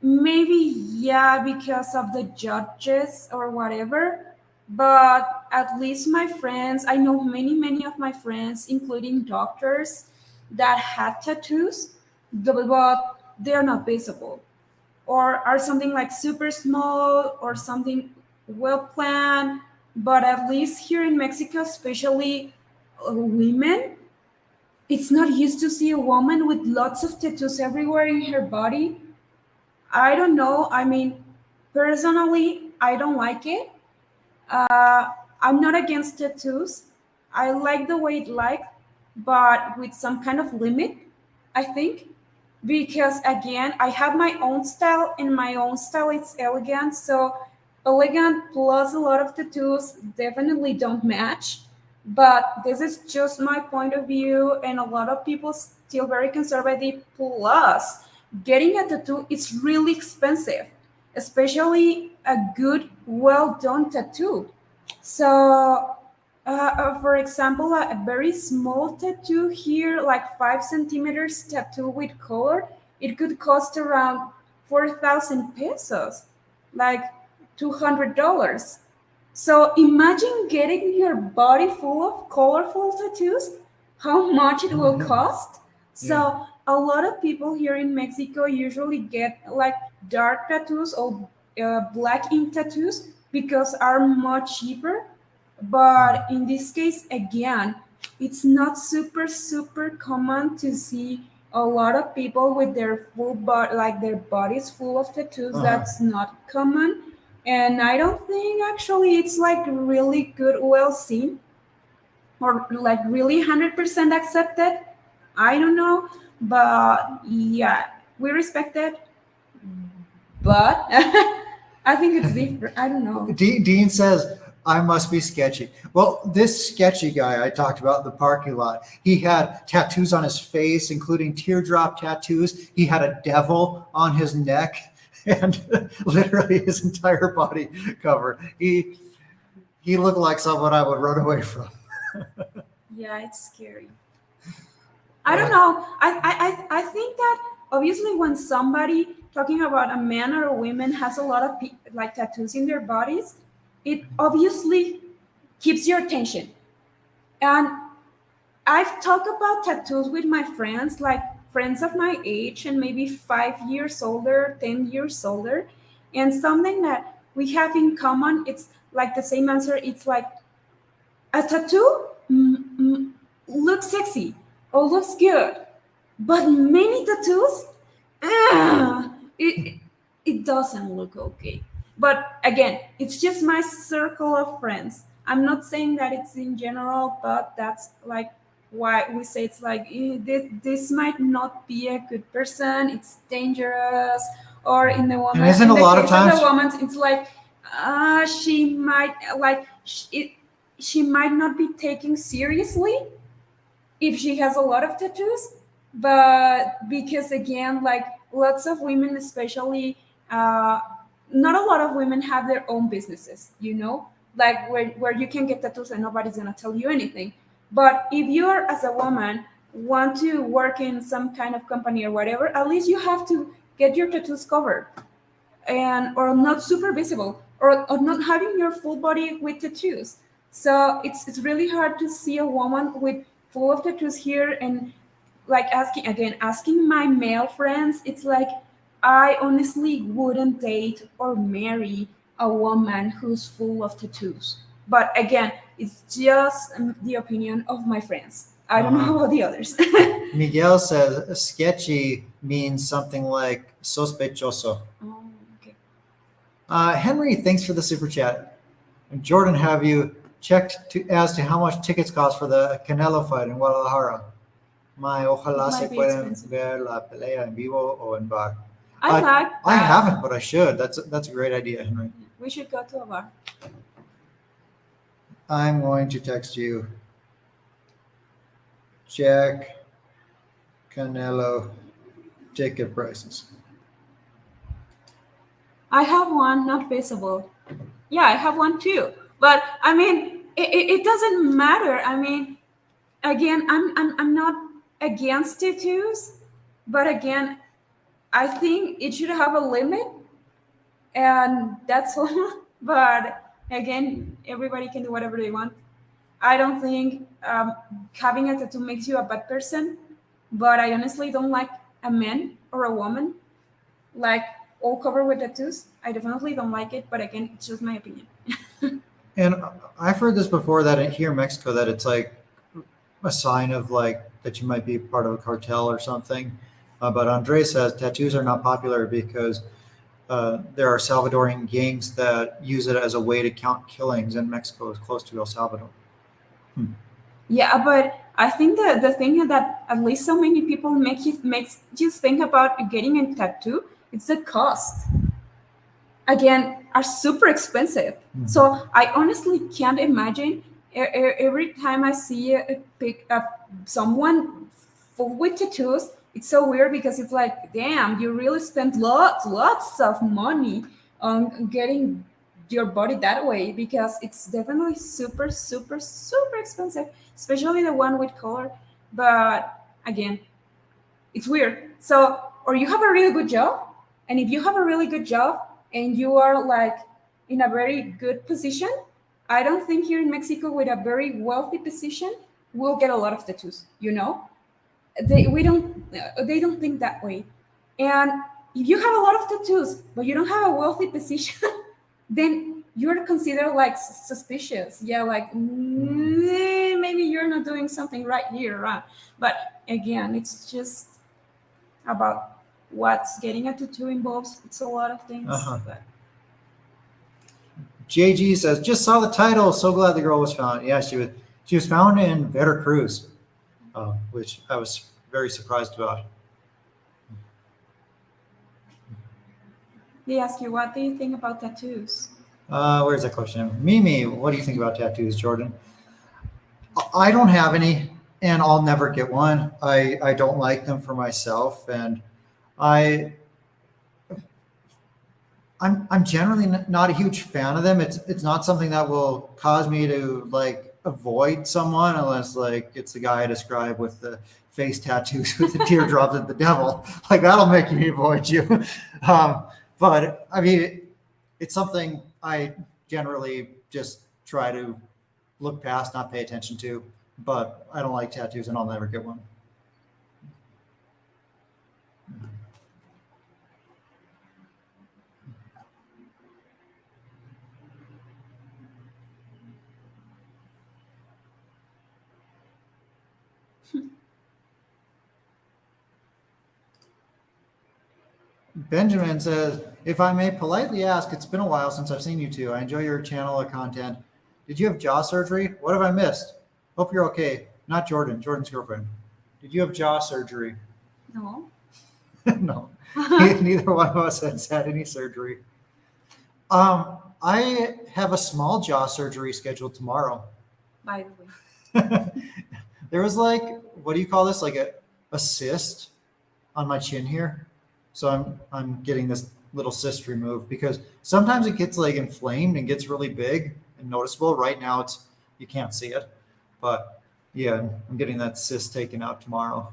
Maybe, yeah, because of the judges or whatever. But at least my friends, I know many of my friends, including doctors, that had tattoos, but they're not visible, or are something like super small or something well planned. But at least here in Mexico, especially women, it's not used to see a woman with lots of tattoos everywhere in her body. I don't know. I mean, personally, I don't like it. Uh, I'm not against tattoos. I like the way it like, but with some kind of limit, I think. because again, I have my own style, and my own style is elegant. So elegant plus a lot of tattoos definitely don't match. But this is just my point of view, and a lot of people still very conservative. Plus, getting a tattoo is really expensive, especially a good, well done tattoo. So for example, a very small tattoo here, like 5 centimeters tattoo with color, it could cost around 4,000 pesos, like $200. So imagine getting your body full of colorful tattoos, how much it will cost. Yeah. So a lot of people here in Mexico usually get like dark tattoos or black ink tattoos because are much cheaper. But in this case, again, it's not super common to see a lot of people with their full body, like their bodies full of tattoos. Uh-huh. That's not common. And I don't think actually it's like really good, well seen, or like really 100% accepted. I don't know. But yeah, we respect it. But I think it's different. I don't know. Dean says, I must be sketchy. Well, this sketchy guy I talked about in the parking lot, he had tattoos on his face, including teardrop tattoos. He had a devil on his neck and literally his entire body covered. He looked like someone I would run away from. Yeah, it's scary. I don't know. I think that obviously when somebody talking about a man or a woman has a lot of like tattoos in their bodies, it obviously keeps your attention. And I've talked about tattoos with my friends, like friends of my age and maybe 5 years older, 10 years older, and something that we have in common. It's like the same answer. It's like a tattoo looks sexy or looks good, but many tattoos, it it doesn't look okay. But again, it's just my circle of friends. I'm not saying that it's in general, but that's like why we say it's like this might not be a good person. It's dangerous. Or in the And woman, isn't in a the lot of case of the times, woman, it's like she might like it. She might not be taken seriously if she has a lot of tattoos, but because again, like lots of women, especially, uh, not a lot of women have their own businesses, like where you can get tattoos and nobody's gonna tell you anything. But if you're, as a woman, want to work in some kind of company or whatever, at least you have to get your tattoos covered, and or not super visible, or not having your full body with tattoos. So it's really hard to see a woman with full of tattoos here, and like asking my male friends, it's like I honestly wouldn't date or marry a woman who's full of tattoos. But again, it's just the opinion of my friends. I don't know about the others. Miguel says sketchy means something like sospechoso. Oh, okay. Henry, thanks for the super chat. And Jordan, have you checked as to how much tickets cost for the Canelo fight in Guadalajara? Ojalá It se might be pueden expensive. ver la pelea en vivo o en bar. I like I that. haven't, but I should. That's a great idea, Henry. We should go to a bar. I'm going to text you. Check Canelo ticket prices. I have one, not visible. Yeah, I have one too. But I mean, it doesn't matter. I mean, again, I'm not against tattoos, but again, I think it should have a limit, and that's all. But again, everybody can do whatever they want. I don't think having a tattoo makes you a bad person, but I honestly don't like a man or a woman like all covered with tattoos. I definitely don't like it, but again, it's just my opinion. And I've heard this before that here in Mexico that it's like a sign of like that you might be part of a cartel or something. But Andre says tattoos are not popular because there are Salvadorian gangs that use it as a way to count killings, and Mexico is close to El Salvador. Yeah, but I think the thing that at least so many people makes you think about getting a tattoo, it's the cost. Again, are super expensive. So I honestly can't imagine every time I see a pic of someone full with tattoos. It's so weird because it's like, damn, you really spent lots of money on getting your body that way, because it's definitely super expensive, especially the one with color. But again, it's weird. So, or you have a really good job, and if you have a really good job and you are like in a very good position, I don't think here in Mexico with a very wealthy position will get a lot of tattoos. You know, they don't think that way. And if you have a lot of tattoos but you don't have a wealthy position, then you're considered like suspicious. Yeah, like maybe you're not doing something right here, right? But again, it's just about what's getting a tattoo involves. It's a lot of things. But JG says, just saw the title. So glad the girl was found. Yeah, she was found in Veracruz, which I was very surprised about. they ask you, what do you think about tattoos? Where's that question? Mimi, what do you think about tattoos, Jordan? I don't have any, and I'll never get one. I don't like them for myself, and I I'm generally not a huge fan of them. It's not something that will cause me to like avoid someone unless like it's the guy I described with the face tattoos with the teardrops at the devil. Like that'll make me avoid you. But I mean, it's something I generally just try to look past, not pay attention to. But I don't like tattoos, and I'll never get one. Benjamin says, if I may politely ask, it's been a while since I've seen you two. I enjoy your channel of content. Did you have jaw surgery? What have I missed? Hope you're okay. Not Jordan, Jordan's girlfriend. Did you have jaw surgery? No. No. Neither one of us has had any surgery. I have a small jaw surgery scheduled tomorrow. By the way. There was like, what do you call this? Like a cyst on my chin here. So I'm getting this little cyst removed because sometimes it gets like inflamed and gets really big and noticeable. Right now you can't see it, but yeah, I'm getting that cyst taken out tomorrow.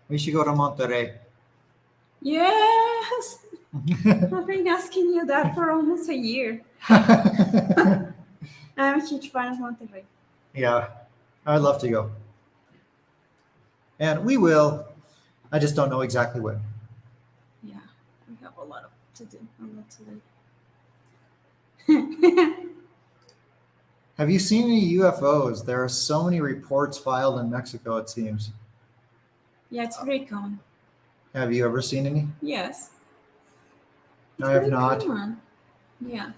We should go to Monterrey. Yes. I've been asking you that for almost a year. I'm a huge fan of Monterrey. Yeah, I'd love to go. And we will. I just don't know exactly when. Yeah, we have a lot to do. A lot to do. Have you seen any UFOs? There are so many reports filed in Mexico, it seems. Yeah, it's pretty common. Have you ever seen any? Yes. No, I have not. Common. Yeah.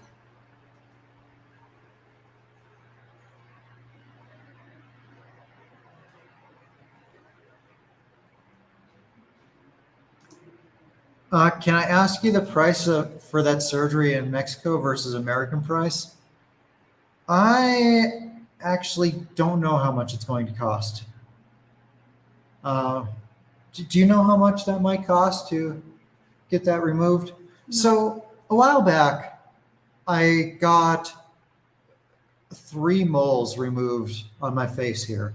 Can I ask you the price for that surgery in Mexico versus American price? I actually don't know how much it's going to cost. Do you know how much that might cost to get that removed? No. So a while back, I got 3 moles removed on my face here.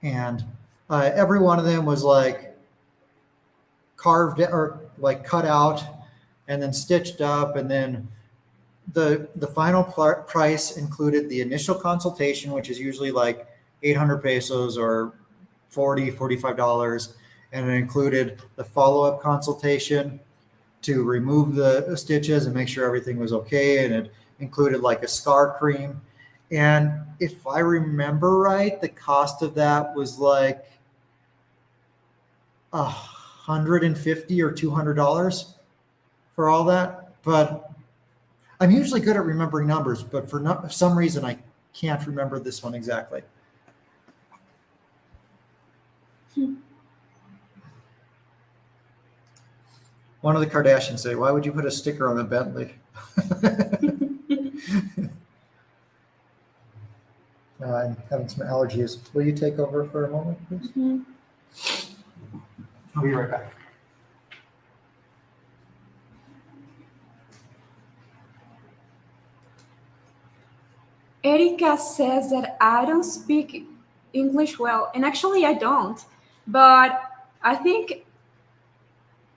And every one of them was like carved or like cut out and then stitched up. And then the final price included the initial consultation, which is usually like 800 pesos or $45. And it included the follow-up consultation to remove the stitches and make sure everything was okay. And it included like a scar cream. And if I remember right, the cost of that was like $150 or $200 for all that. But I'm usually good at remembering numbers, but for some reason I can't remember this one exactly. One of the Kardashians say, "Why would you put a sticker on a Bentley?" I'm having some allergies. Will you take over for a moment, please? Mhm. I'll be right back. Erika says that I don't speak English well, and actually I don't. But I think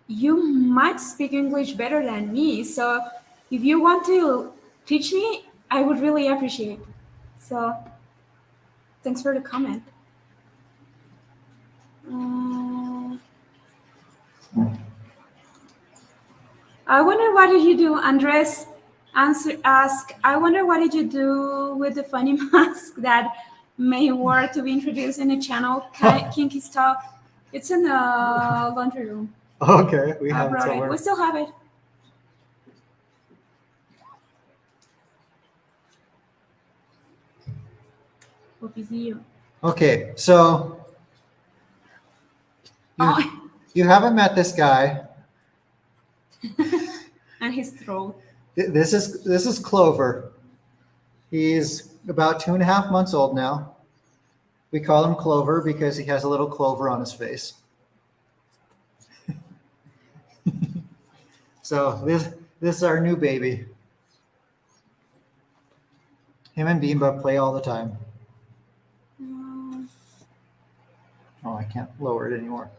you might speak English better than me. So if you want to teach me, I would really appreciate. So thanks for the comment. I wonder what did you do, Andres? Ask. I wonder what did you do with the funny mask that may work to be introduced in the channel? Kinky stuff. It's in the laundry room. Okay, we I have it brought it. somewhere. We still have it. Hope to see you. Okay, so you haven't met this guy. And his throat. This is Clover. He's about 2.5 months old now. We call him Clover because he has a little clover on his face. So this is our new baby. Him and Bimba play all the time. Oh, I can't lower it anymore.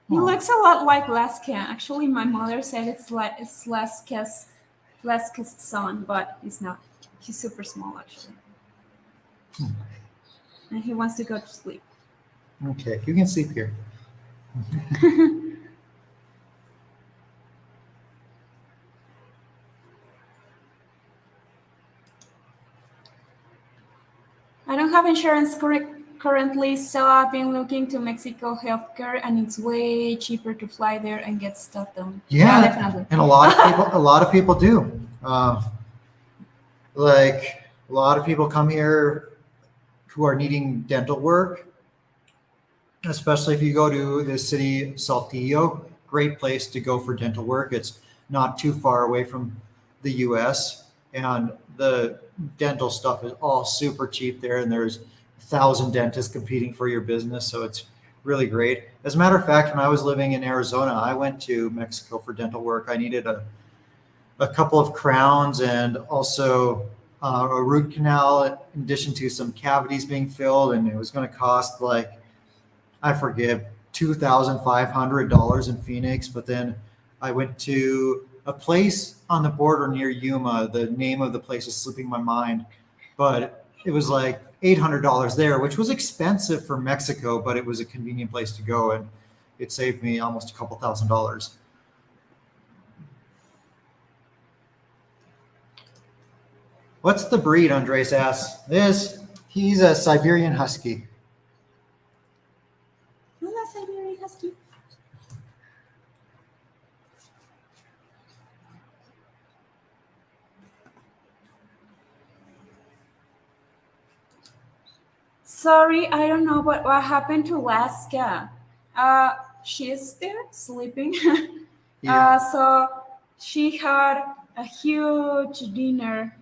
He looks a lot like Laska. Actually, my mother said it's Laska's son, but he's not. He's super small, actually. And he wants to go to sleep. Okay, you can sleep here. I don't have insurance currently, so I've been looking to Mexico healthcare, and it's way cheaper to fly there and get stuff done. Yeah, definitely. and a lot of people do. Like a lot of people come here who are needing dental work, especially if you go to the city Saltillo. Great place to go for dental work. It's not too far away from the U.S. and the dental stuff is all super cheap there, and there's 1,000 dentists competing for your business, so it's really great. As a matter of fact, when I was living in Arizona, I went to Mexico for dental work. I needed a couple of crowns and also a root canal in addition to some cavities being filled, and it was going to cost like, I forget, $2,500 in Phoenix. But then I went to a place on the border near Yuma. The name of the place is slipping my mind, but it was like $800 there, which was expensive for Mexico, but it was a convenient place to go, and it saved me almost a couple $1,000s. What's the breed, Andres asks? He's a Siberian Husky. Who's that Siberian Husky? Sorry, I don't know what happened to Laska. She's there sleeping. Yeah. So she had a huge dinner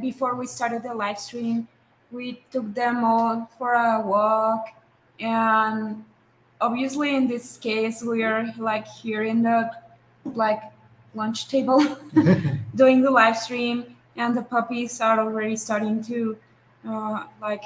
before we started the live stream. We took them all for a walk, and obviously in this case we are like here in the like lunch table doing the live stream, and the puppies are already starting to like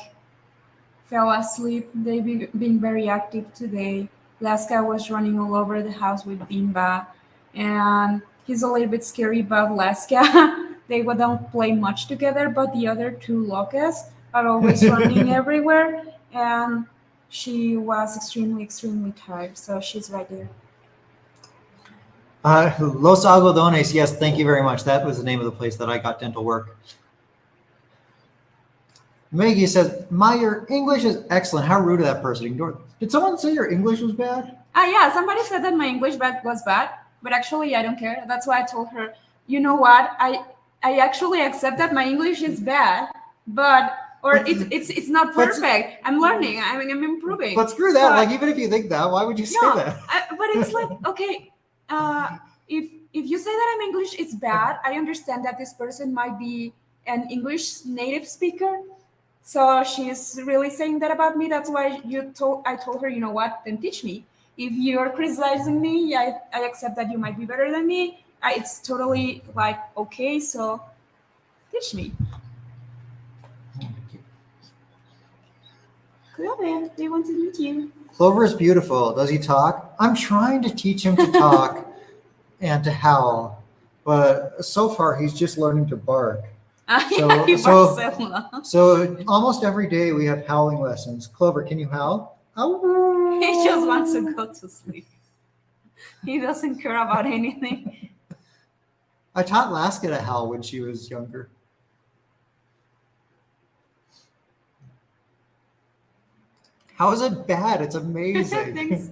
fell asleep. They've been very active today. Laska was running all over the house with Bimba, and he's a little bit scary about Laska. They don't play much together, but the other two locusts are always running everywhere, and she was extremely, extremely tired, so she's right there. Los Algodones, yes, thank you very much. That was the name of the place that I got dental work. Maggie says, your English is excellent. How rude of that person. Did someone say your English was bad? Yeah, somebody said that my English was bad, but actually I don't care. That's why I told her, you know what? I actually accept that my English is bad, but it's not perfect. I'm learning. I'm improving. But screw that. But, like, even if you think that, why would you say that? But it's like, okay, if you say that I'm English is bad, I understand that this person might be an English native speaker. So she's really saying that about me. That's why I told her, you know what, then teach me. If you're criticizing me, I accept that you might be better than me. It's totally like, okay, so teach me. Clover, they want to meet you. Clover is beautiful. Does he talk? I'm trying to teach him to talk and to howl, but so far he's just learning to bark. So almost every day we have howling lessons. Clover, can you howl? He just wants to go to sleep. He doesn't care about anything. I taught Laska to howl when she was younger. How is it bad? It's amazing. Thanks.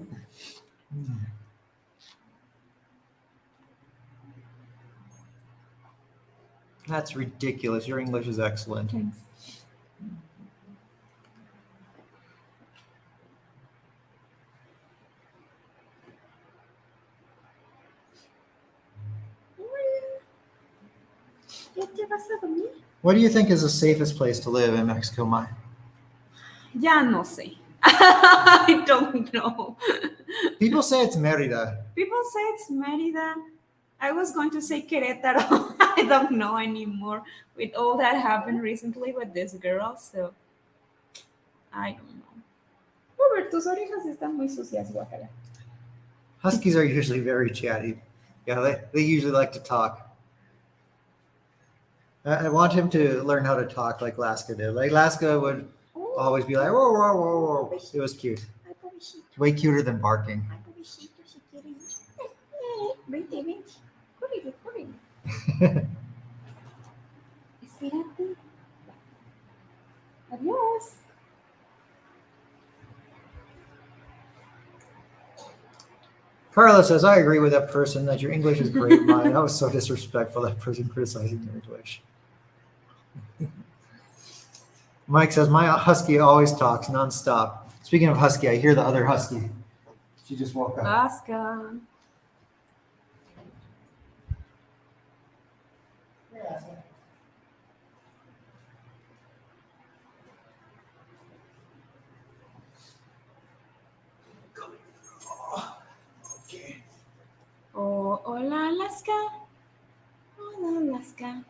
That's ridiculous. Your English is excellent. Thanks. What do you think is the safest place to live in Mexico, Mai? Ya no sé. I don't know. People say it's Merida. People say it's Merida. I was going to say Queretaro. I don't know anymore with all that happened recently with this girl, so I don't know. Robert, tus orejas están muy sucias, guacala. Huskies are usually very chatty. Yeah, they usually like to talk. I want him to learn how to talk like Laska did. Like Laska would always be like, whoa, whoa, whoa, whoa. It was cute. Way cuter than barking. Espérate. Adiós. Carla says, I agree with that person that your English is great, Maya. That was so disrespectful, that person criticizing your English. Mike says, my husky always talks nonstop. Speaking of husky, I hear the other husky. She just woke up. Alaska. Okay. Oh, hola, Alaska. Hola, Alaska.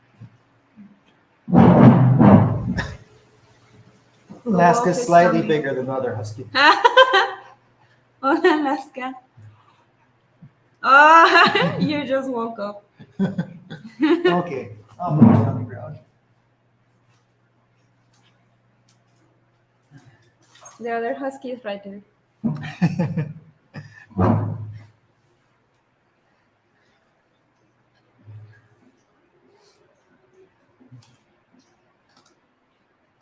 Alaska's slightly bigger than the other husky. Hola, Alaska. Oh, you just woke up. Okay, I'll move it on the ground. The other husky is right there.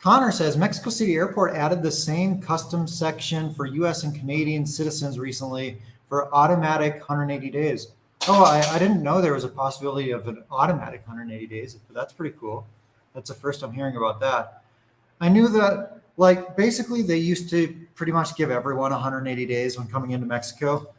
Connor says Mexico City Airport added the same customs section for U.S. and Canadian citizens recently for automatic 180 days. Oh, I didn't know there was a possibility of an automatic 180 days, but that's pretty cool. That's the first I'm hearing about that. I knew that, like, basically they used to pretty much give everyone 180 days when coming into Mexico.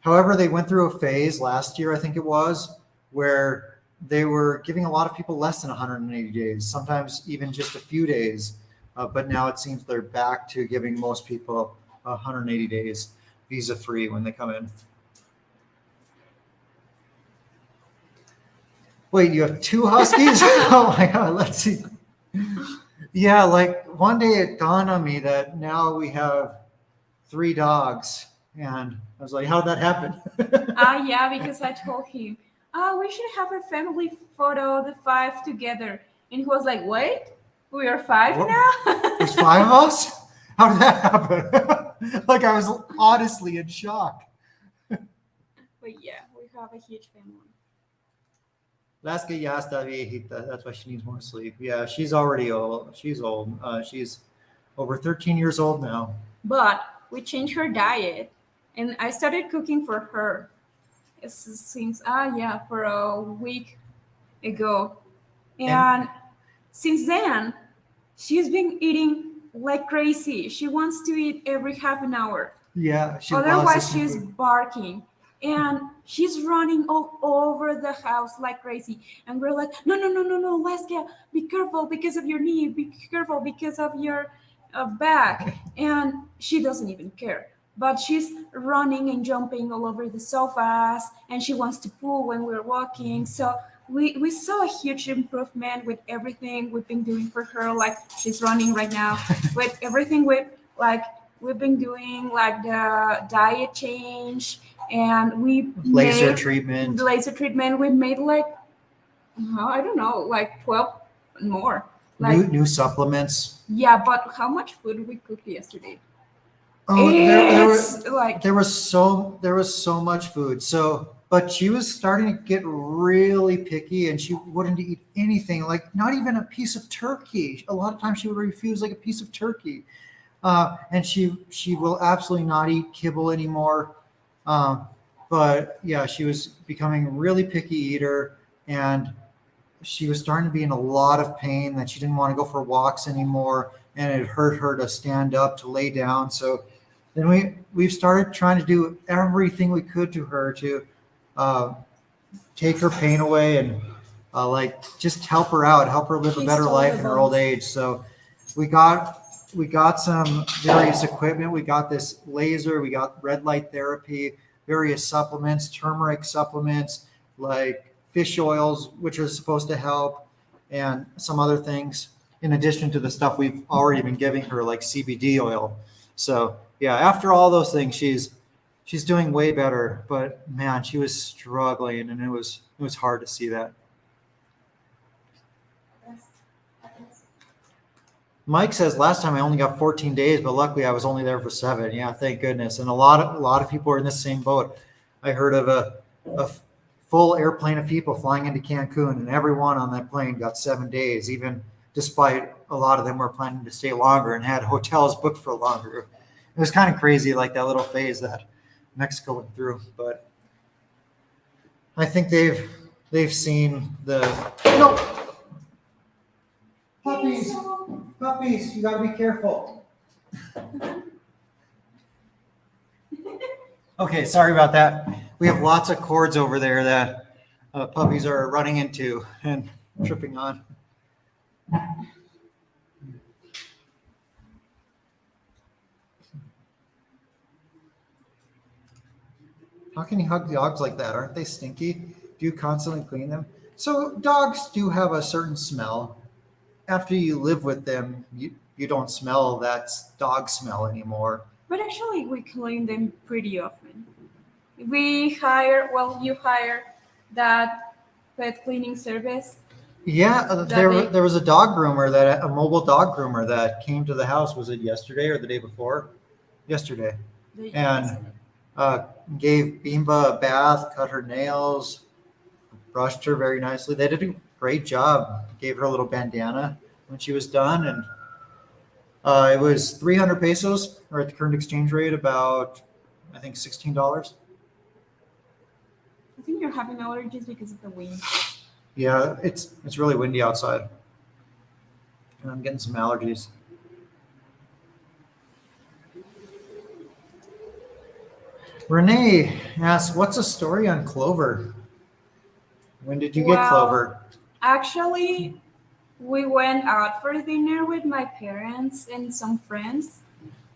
However, they went through a phase last year, I think it was, where they were giving a lot of people less than 180 days, sometimes even just a few days. But now it seems they're back to giving most people 180 days visa-free when they come in. Wait, you have 2 huskies? Oh my God, let's see. Yeah, like one day it dawned on me that now we have 3 dogs. And I was like, how'd that happen? Yeah, because I told him, we should have a family photo, the 5 together. And he was like, wait, we are 5 What? now? There's 5 of us? How did that happen? Like I was honestly in shock. But yeah, we have a huge family. Laska ya está viejita. That's why she needs more sleep. Yeah, she's already old. She's old. She's over 13 years old now. But we changed her diet, and I started cooking for her. It seems yeah, for a week ago, And and since then she's been eating like crazy. She wants to eat every half an hour. yeah, she loves the Otherwise, same she's food. barking and she's running all over the house like crazy. And we're like, no, no, no, no, no, Leska, be careful because of your knee, be careful because of your back. And she doesn't even care. But she's running and jumping all over the sofas, and she wants to pull when we're walking. So we saw a huge improvement with everything we've been doing for her. Like she's running right now with everything like we've been doing like the diet change, and we Laser made treatment. laser treatment. We made like I don't know, like 12 more. Like New supplements. yeah, but how much food we cooked yesterday? Oh, It's like there was so much food. So, but she was starting to get really picky, and she wouldn't eat anything, like not even a piece of turkey. A lot of times she would refuse like a piece of turkey. And she will absolutely not eat kibble anymore. Um, but yeah, she was becoming a really picky eater, and she was starting to be in a lot of pain that she didn't want to go for walks anymore, and it hurt her to stand up, to lay down. So then we've started trying to do everything we could to her to uh, take her pain away, and like just help her out, help her live a she's better life in her old tolerable. age. So we got we got some various equipment. We got this laser. We got red light therapy, various supplements, turmeric supplements, like fish oils, which are supposed to help, and some other things. In addition to the stuff we've already been giving her, like CBD oil. So yeah, after all those things, she's doing way better. But man, she was struggling, and it was hard to see that. Mike says last time I only got 14 days, but luckily I was only there for 7. Yeah, thank goodness. And a lot of people are in the same boat. I heard of a full airplane of people flying into Cancun, and everyone on that plane got 7 days, even despite a lot of them were planning to stay longer and had hotels booked for longer. It was kind of crazy, like that little phase that Mexico went through. But I think they've seen the no puppies, puppies. You got to be careful. Okay, sorry about that. We have lots of cords over there that puppies are running into and tripping on. How can you hug dogs like that? Aren't they stinky? Do you constantly clean them? So dogs do have a certain smell. After you live with them, you don't smell that dog smell anymore. But actually, we clean them pretty often. We hire, well, you hire that pet cleaning service Yeah, that they there was a mobile dog groomer that came to the house. Was it yesterday or the day before? Yesterday, they and uh, gave Bimba a bath, cut her nails, brushed her very nicely. They did a great job. Gave her a little bandana when she was done, and it was 300 pesos, or at the current exchange rate, about I think $16. I think you're having allergies because of the wind. Yeah, it's really windy outside, and I'm getting some allergies. Renee asks, "What's a story on Clover? When did you get Well, Clover?" actually, we went out for dinner with my parents and some friends,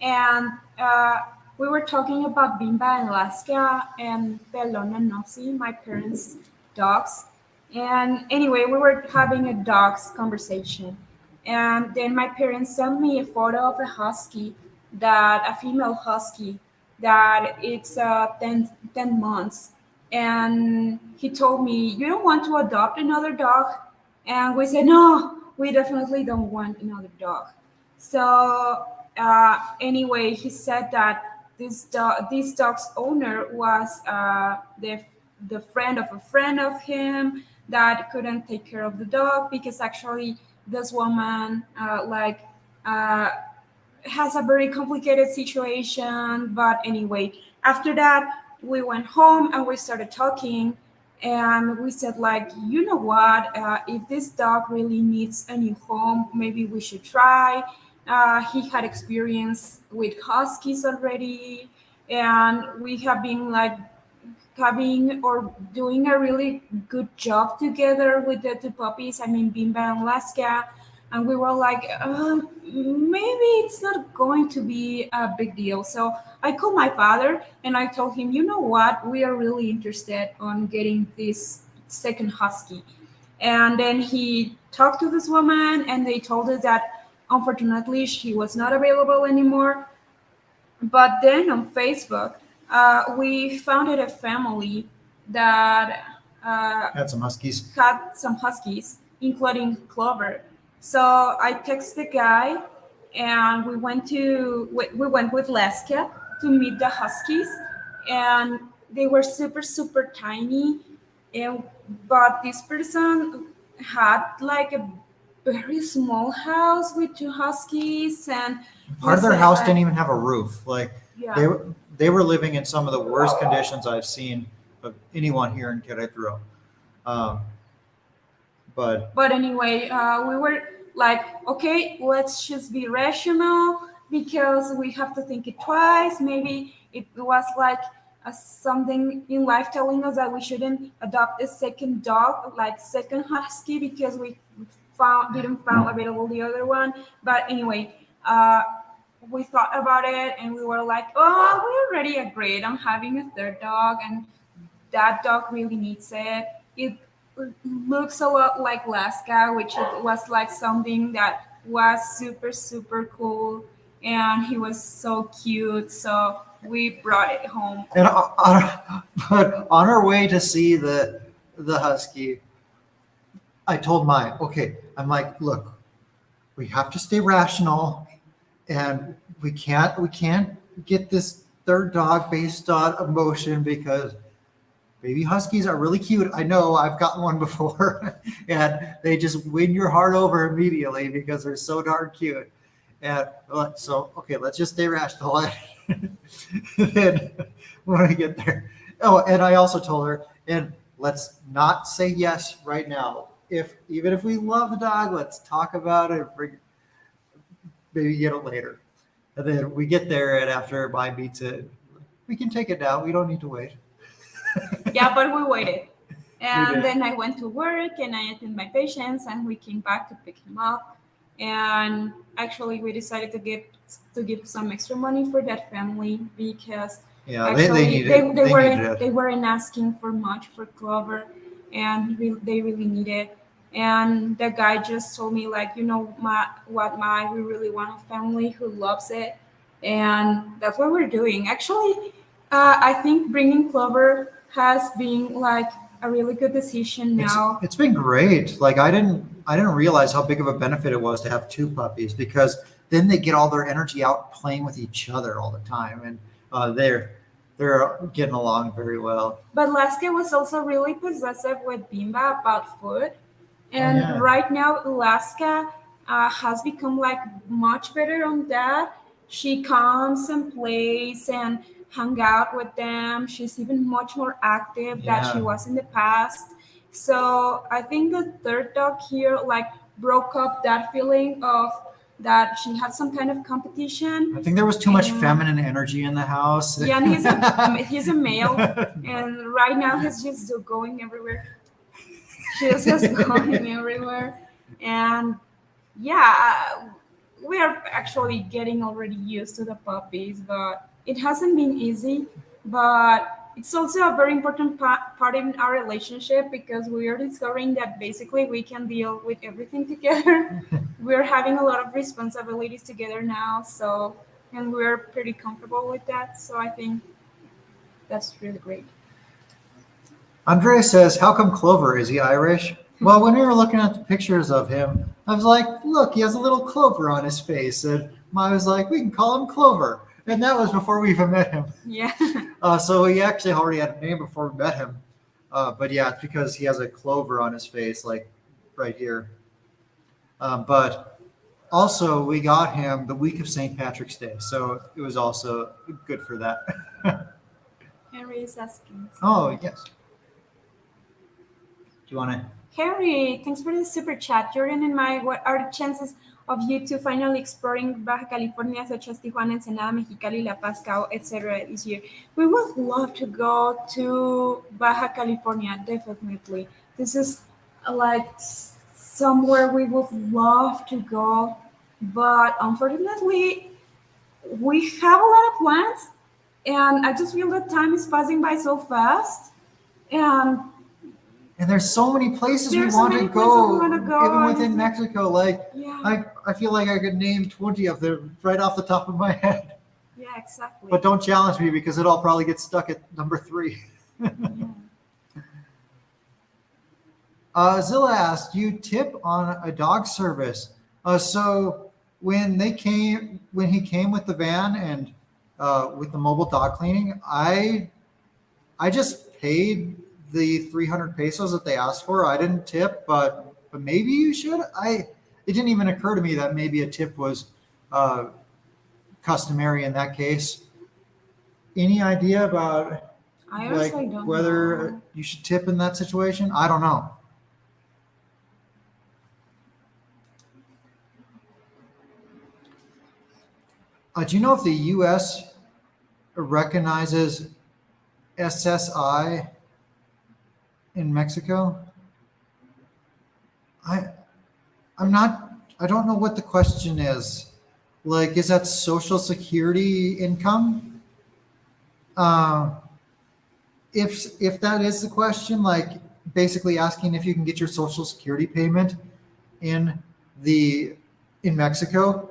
and we were talking about Bimba and Alaska and Pelon and Nossi, my parents' dogs. And anyway, we were having a dogs conversation. And then my parents sent me a photo of a husky, that a female husky, that it's 10 months. And he told me, "You don't want to adopt another dog?" And we said, "No, we definitely don't want another dog." So anyway, he said that this dog's owner was the friend of him that couldn't take care of the dog because actually this woman uh, has a very complicated situation. But anyway, after that, we went home and we started talking. And we said, like, you know what? If this dog really needs a new home, maybe we should try. He had experience with huskies already, and we have been like having or doing a really good job together with the two puppies. I mean, Bimba and Alaska. And we were like, maybe it's not going to be a big deal. So I called my father and I told him, you know what? We are really interested on getting this second husky. And then he talked to this woman and they told us that unfortunately she was not available anymore. But then on Facebook, we founded a family that Had some huskies. had some huskies, including Clover. So I texted the guy, and we went with Leska to meet the huskies, and they were super super tiny, and but this person had like a very small house with two huskies and Part of their house didn't even have a roof. Like yeah. they were living in some of the worst conditions I've seen of anyone here in Queretaro. But anyway, we were like, okay, let's just be rational because we have to think it twice. Maybe it was like something in life telling us that we shouldn't adopt a second dog, like second husky, because we didn't found available the other one. But anyway, we thought about it and we were like, oh, we already agreed on having a third dog, and that dog really needs it. It looks a lot like Laska, which it was like something that was super super cool, and he was so cute. So we brought it home. and but on our way to see the husky, I told Mai, okay, I'm like, look, we have to stay rational, and we can't get this third dog based on emotion because baby huskies are really cute. I know I've gotten one before, and they just win your heart over immediately because they're so darn cute. And so, okay, let's just stay rational. And when I get there, oh, and I also told her, and let's not say yes right now. Even if we love the dog, let's talk about it. Maybe get it later. And then we get there, and after my beats it, we can take it down. We don't need to wait. Yeah, but we waited. And did. then I went to work and I attended my patients, and we came back to pick him up. And actually, we decided to give some extra money for that family because Yeah, actually they weren't asking for much for Clover, and they really need it. And the guy just told me, like, you know, my we really want a family who loves it, and that's what we're doing. Actually, I think bringing Clover has been like a really good decision now. It's been great. Like I didn't realize how big of a benefit it was to have two puppies because then they get all their energy out playing with each other all the time, and they're getting along very well. But Laska was also really possessive with Bimba about food. And yeah. right now, Alaska has become like much better on that. She comes and plays and hang out with them. She's even much more active than she Yeah. was in the past. So I think the third dog here like broke up that feeling of that she had some kind of competition. I think there was too much And- feminine energy in the house. Yeah, and he's a male, and right now he's just going everywhere. She's just going everywhere, and yeah, we are actually getting already used to the puppies, but it hasn't been easy. But it's also a very important part in our relationship because we are discovering that basically we can deal with everything together. We're having a lot of responsibilities together now, so and we're pretty comfortable with that. So I think that's really great. Andrea says, "How come Clover? Is he Irish?" Well, when we were looking at the pictures of him, I was like, "Look, he has a little clover on his face," and Maya was like, "We can call him Clover." And that was before we even met him. Yeah. So he actually already had a name before we met him. But yeah, it's because he has a clover on his face, like right here. But Also, we got him the week of St. Patrick's Day, so it was also good for that. Henry is asking. Oh, yes. Do you want to? Henry, thanks for the super chat. Jordan and Mike, what are the chances of you two finally exploring Baja California, such as Tijuana, Ensenada, Mexicali, La Paz, Cabo, etc. this year? We would love to go to Baja California, definitely. This is like somewhere we would love to go, but unfortunately, we have a lot of plans, and I just feel that time is passing by so fast. And there's so many places we There's so want many to places we go, wanna go, even and within it's like- Mexico. Like, Yeah, I feel like I could name 20 of them right off the top of my head. yeah, exactly. But don't challenge me because it all probably gets stuck at number 3. Yeah. Zilla asked, you tip on a dog service. So when he came with the van and with the mobile dog cleaning, I just paid the 300 pesos that they asked for. I didn't tip, but maybe you should. It didn't even occur to me that maybe a tip was customary in that case. Any idea about I honestly don't whether know. you should tip in that situation? I don't know. Do you know if the U.S. recognizes SSI in Mexico? I'm not. I don't know what the question is. Like, is that Social Security income? If that is the question, like basically asking if you can get your Social Security payment in Mexico,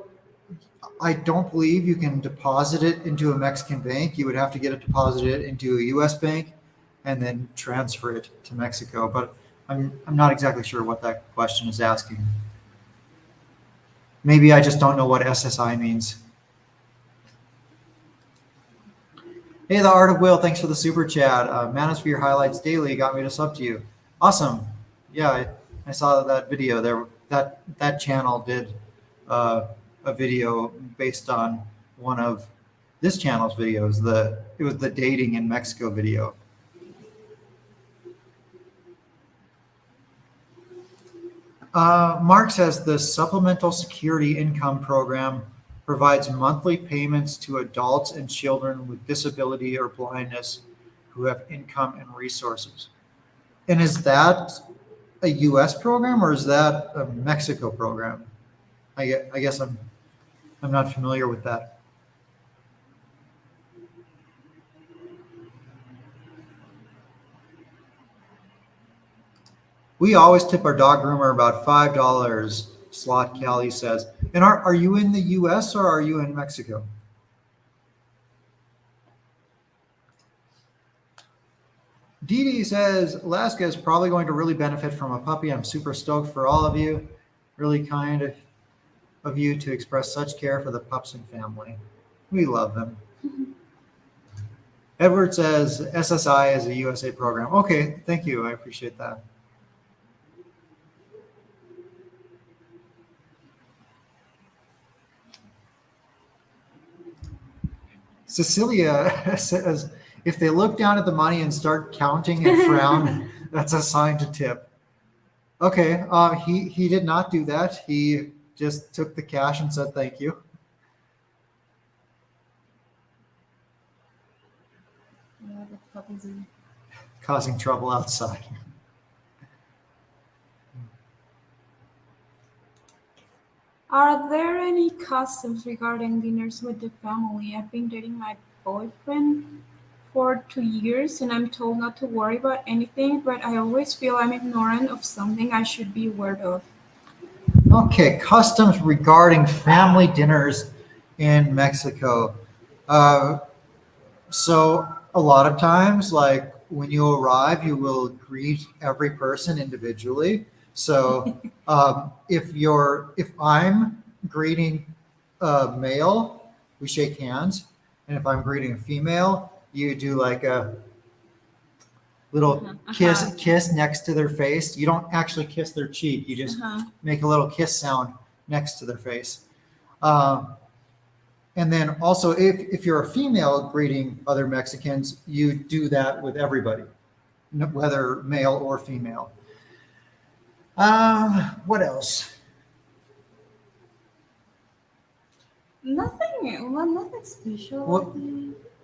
I don't believe you can deposit it into a Mexican bank. You would have to get it deposited into a U.S. bank and then transfer it to Mexico. But I'm not exactly sure what that question is asking. Maybe I just don't know what SSI means. Hey, the Art of Will, thanks for the super chat. Manosphere Highlights Daily got me to sub to you. Awesome. Yeah, I saw that video there. That channel did a video based on one of this channel's videos. It was the dating in Mexico video. Mark says the Supplemental Security Income Program provides monthly payments to adults and children with disability or blindness who have income and resources. And is that a U.S. program or is that a Mexico program? I guess I'm not familiar with that. We always tip our dog groomer about $5, Slot Cali says. And are you in the U.S. or are you in Mexico? Dee Dee says, Alaska is probably going to really benefit from a puppy. I'm super stoked for all of you. Really kind of you to express such care for the pups and family. We love them. Edward says, SSI is a USA program. Okay, thank you. I appreciate that. Cecilia says, if they look down at the money and start counting and frown, that's a sign to tip. Okay, he did not do that. He just took the cash and said thank you. Yeah, the puppies are... Causing trouble outside. Are there any customs regarding dinners with the family? I've been dating my boyfriend for 2 years and I'm told not to worry about anything, but I always feel I'm ignorant of something I should be aware of. Okay, customs regarding family dinners in Mexico. So a lot of times, like when you arrive, you will greet every person individually. So if I'm greeting a male, we shake hands, and if I'm greeting a female, you do like a little kiss next to their face. You don't actually kiss their cheek. You just make a little kiss sound next to their face. And then also, if you're a female greeting other Mexicans, you do that with everybody, whether male or female. What else? Nothing. Well, nothing special. Well,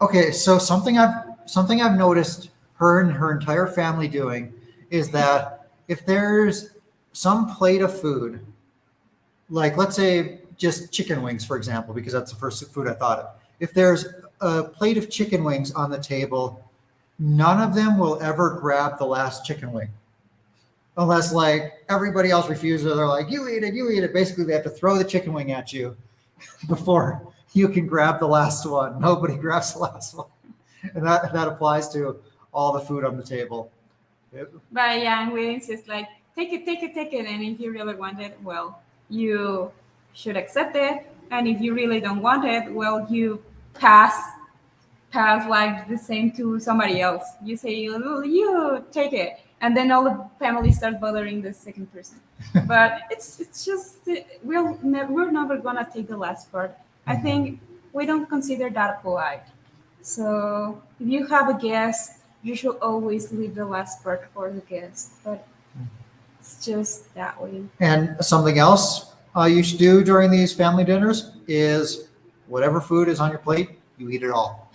okay, so something I've noticed her and her entire family doing is that if there's some plate of food, like let's say just chicken wings, for example, because that's the first food I thought of. If there's a plate of chicken wings on the table, none of them will ever grab the last chicken wing. Unless like everybody else refuses, they're like, you eat it, you eat it. Basically, they have to throw the chicken wing at you before you can grab the last one. Nobody grabs the last one. And that applies to all the food on the table. But yeah, and we insist like, take it, take it, take it. And if you really want it, well, you should accept it. And if you really don't want it, well, you pass like the same to somebody else. You say, you take it. And then all the family start bothering the second person. But it's just, we're never going to take the last part. I think we don't consider that polite. So if you have a guest, you should always leave the last part for the guest. But it's just that way. And something else you should do during these family dinners is whatever food is on your plate, you eat it all.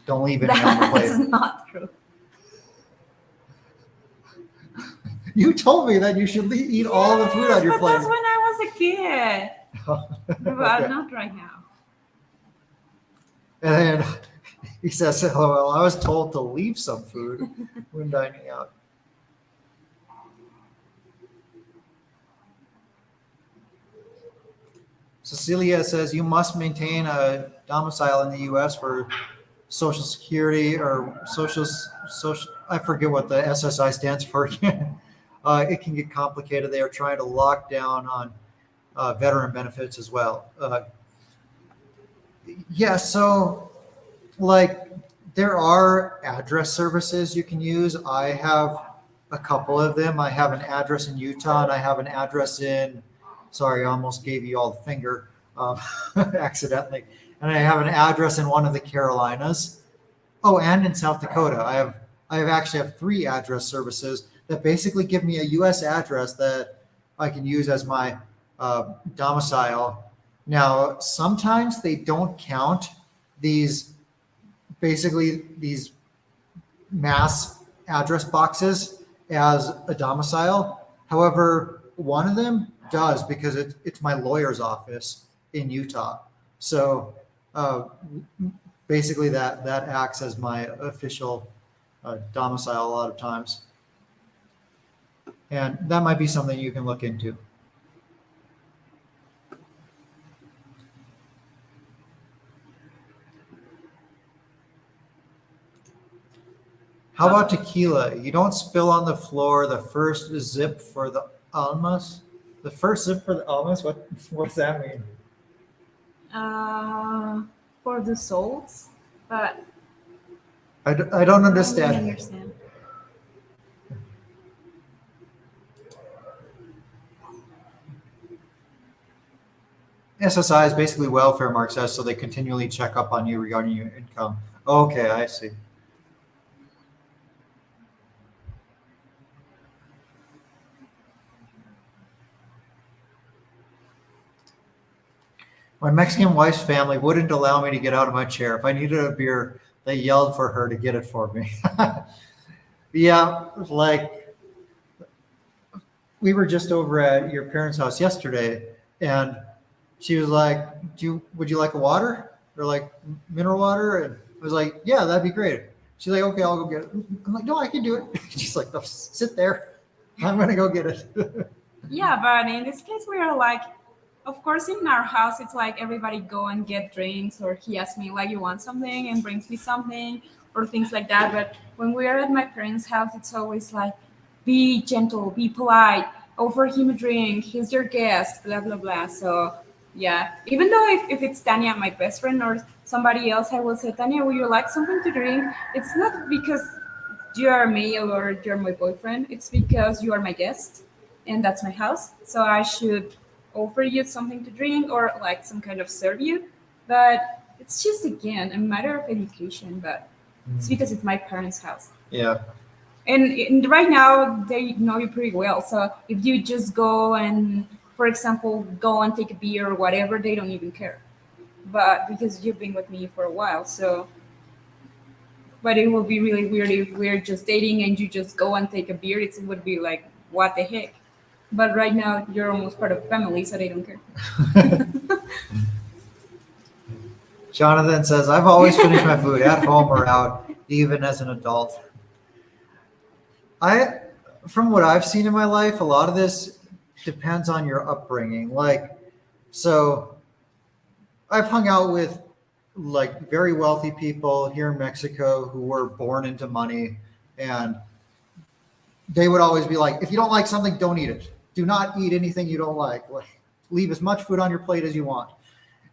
Don't leave any on the plate. That's not true. You told me that you should eat all the food on your but plate. that's when I was a kid. But Okay. not right now. And then he says, "LOL, I was told to leave some food when dining out." Cecilia says, "You must maintain a domicile in the U.S. for Social Security or social. I forget what the SSI stands for again. It can get complicated. They are trying to lock down on veteran benefits as well." Yeah, so like there are address services you can use. I have a couple of them. I have an address in Utah and I have an address in, sorry, I almost gave you all the finger accidentally. And I have an address in one of the Carolinas. Oh, and in South Dakota. I actually have 3 address services that basically give me a US address that I can use as my domicile. Now, sometimes they don't count these mass address boxes as a domicile. However, one of them does because it's my lawyer's office in Utah. So basically that acts as my official domicile a lot of times. And that might be something you can look into. How about tequila? You don't spill on the floor the first zip for the almas. The first zip for the almas? What's that mean? For the souls, but I don't I don't understand. really understand. SSI is basically welfare, Mark says, so they continually check up on you regarding your income. Okay, I see. My Mexican wife's family wouldn't allow me to get out of my chair. If I needed a beer, they yelled for her to get it for me. Yeah, like we were just over at your parents' house yesterday, and she was like, would you like a water or like mineral water? And I was like, yeah, that'd be great. She's like, okay, I'll go get it. I'm like, no, I can do it. She's like, no, sit there. I'm going to go get it. Yeah, but in this case, we are like, of course, in our house, it's like everybody go and get drinks, or he asks me, like, you want something, and brings me something, or things like that. But when we are at my parents' house, it's always like, be gentle, be polite, offer him a drink, he's your guest, blah, blah, blah. So, yeah, even though if it's Tanya, my best friend, or somebody else, I will say, Tanya, would you like something to drink? It's not because you are male or you're my boyfriend. It's because you are my guest, and that's my house. So I should offer you something to drink or like some kind of serve you. But it's just again a matter of education. But it's because it's my parents' house. Yeah. And right now they know you pretty well. So if you just go and, for example, go and take a beer or whatever, they don't even care. But because you've been with me for a while, so. But it will be really weird if we're just dating and you just go and take a beer. It would be like, what the heck? But right now you're almost part of the family, so they don't care. Jonathan says, I've always finished my food at home or out, even as an adult. From what I've seen in my life, a lot of this depends on your upbringing. Like, so I've hung out with like very wealthy people here in Mexico who were born into money, and they would always be like, if you don't like something, don't eat it. Do not eat anything you don't like. Like, leave as much food on your plate as you want.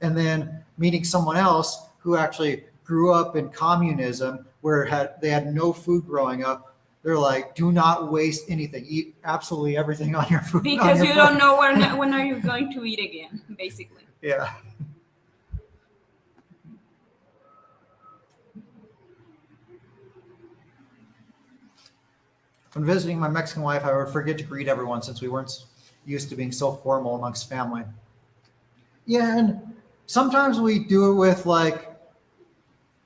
And then meeting someone else who actually grew up in communism where they had no food growing up. They're like, do not waste anything. Eat absolutely everything on your food. Because you don't know when are you going to eat again, basically. Yeah. When visiting my Mexican wife, I would forget to greet everyone since we weren't used to being so formal amongst family. Yeah, and sometimes we do it with like,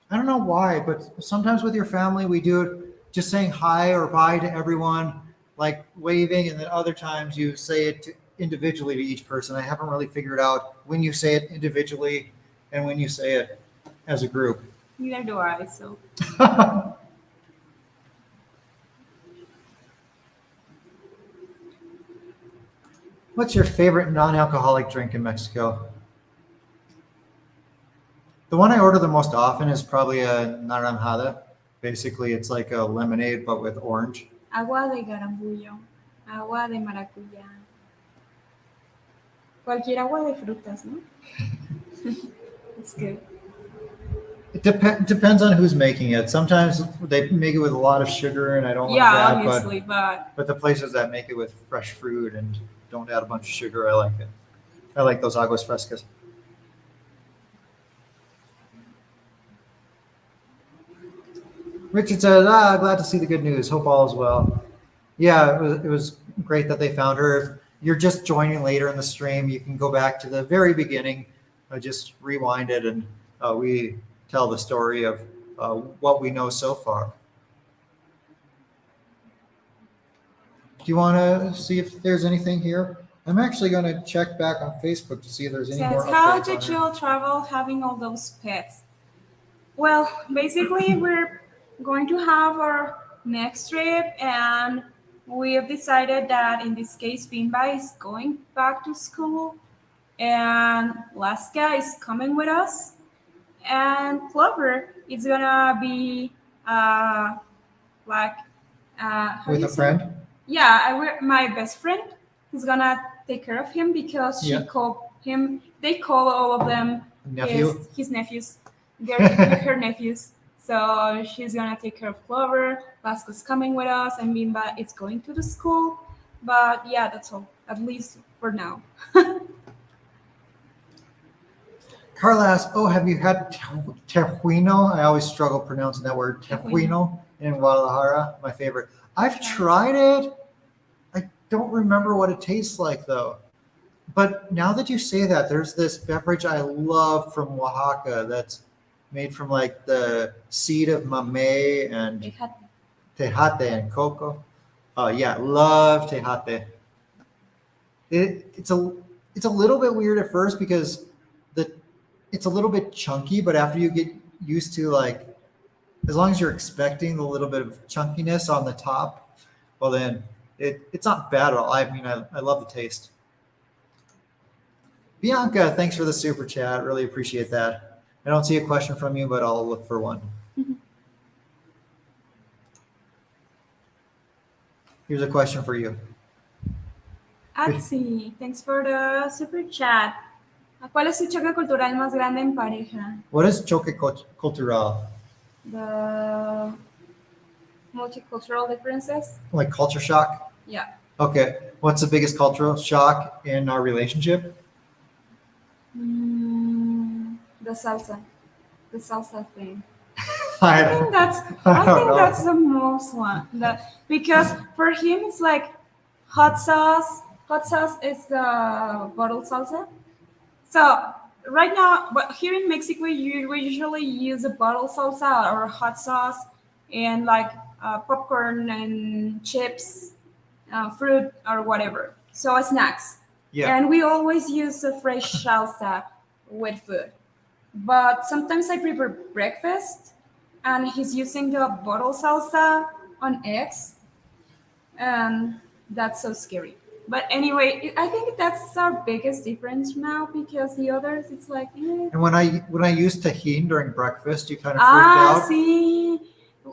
I don't know why, but sometimes with your family, we do it just saying hi or bye to everyone, like waving, and then other times you say it individually to each person. I haven't really figured out when you say it individually and when you say it as a group. Neither do I, so. What's your favorite non-alcoholic drink in Mexico? The one I order the most often is probably a naranjada. Basically, it's like a lemonade, but with orange. Agua de garambullo, agua de maracuyá. Cualquier agua de frutas, ¿no? It's good. It depends on who's making it. Sometimes they make it with a lot of sugar, and I don't like that. Obviously, but the places that make it with fresh fruit and don't add a bunch of sugar, I like it. I like those aguas frescas. Richard says, glad to see the good news. Hope all is well. Yeah, it was great that they found her. If you're just joining later in the stream, you can go back to the very beginning, just rewind it, and we tell the story of what we know so far. Do you want to see if there's anything here? I'm actually going to check back on Facebook to see if there's any more updates. How did you travel having all those pets? Well, basically, we're going to have our next trip, and we have decided that in this case, Bimba is going back to school, and Laska is coming with us, and Clover is gonna be with a friend. Yeah, my best friend is gonna take care of him because she called him. They call all of them his nephews. They're her nephews. So she's gonna take care of Clover. Vasco's coming with us, and Bimba is going to the school. But yeah, that's all. At least for now. Carla asks, have you had tejuino? I always struggle pronouncing that word. Tejuino in Guadalajara, my favorite. I've tried it. I don't remember what it tastes like, though. But now that you say that, there's this beverage I love from Oaxaca that's made from like the seed of mamey and tejate and cocoa. Love tejate. It's a little bit weird at first because it's a little bit chunky, but after you get used to, like, as long as you're expecting a little bit of chunkiness on the top, well then it's not bad at all. I mean, I love the taste. Bianca, thanks for the super chat. Really appreciate that. I don't see a question from you, but I'll look for one. Mm-hmm. Here's a question for you. Atsi, thanks for the super chat. ¿Cuál es su choque cultural más grande en pareja? What is choque cultural? The multicultural differences. Like culture shock? Yeah. Okay. What's the biggest cultural shock in our relationship? The salsa, the salsa thing. I I don't, think that's I I don't think that's know. the most one. That because for him it's like hot sauce. Hot sauce is the bottle salsa. So right now, but here in Mexico, we usually use a bottle salsa or hot sauce and like popcorn and chips, fruit or whatever. So snacks, Yeah. and we always use a fresh salsa with food. But sometimes I prepare breakfast, and he's using the bottle salsa on eggs, and that's so scary. But anyway, I think that's our biggest difference now because the others, it's like, And when I used tajin during breakfast, you kind of freaked out. see.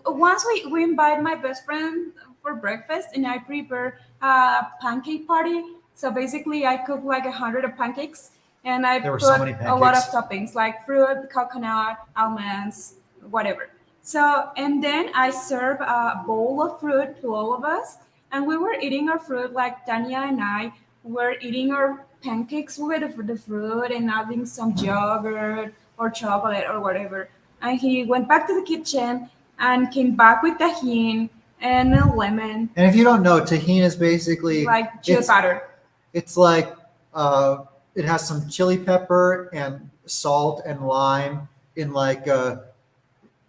Once we invite my best friend for breakfast, and I prepare a pancake party. So basically, I cook like 100 of pancakes, and I There were so put many a lot of pancakes. toppings like fruit, coconut, almonds, whatever. So and then I serve a bowl of fruit to all of us, and we were eating our fruit like Tanya and I were eating our pancakes with the fruit and adding some yogurt or chocolate or whatever. And he went back to the kitchen and came back with tahini and a lemon, And if you don't know, tajin is basically like chili powder. it's like it has some chili pepper and salt and lime in like a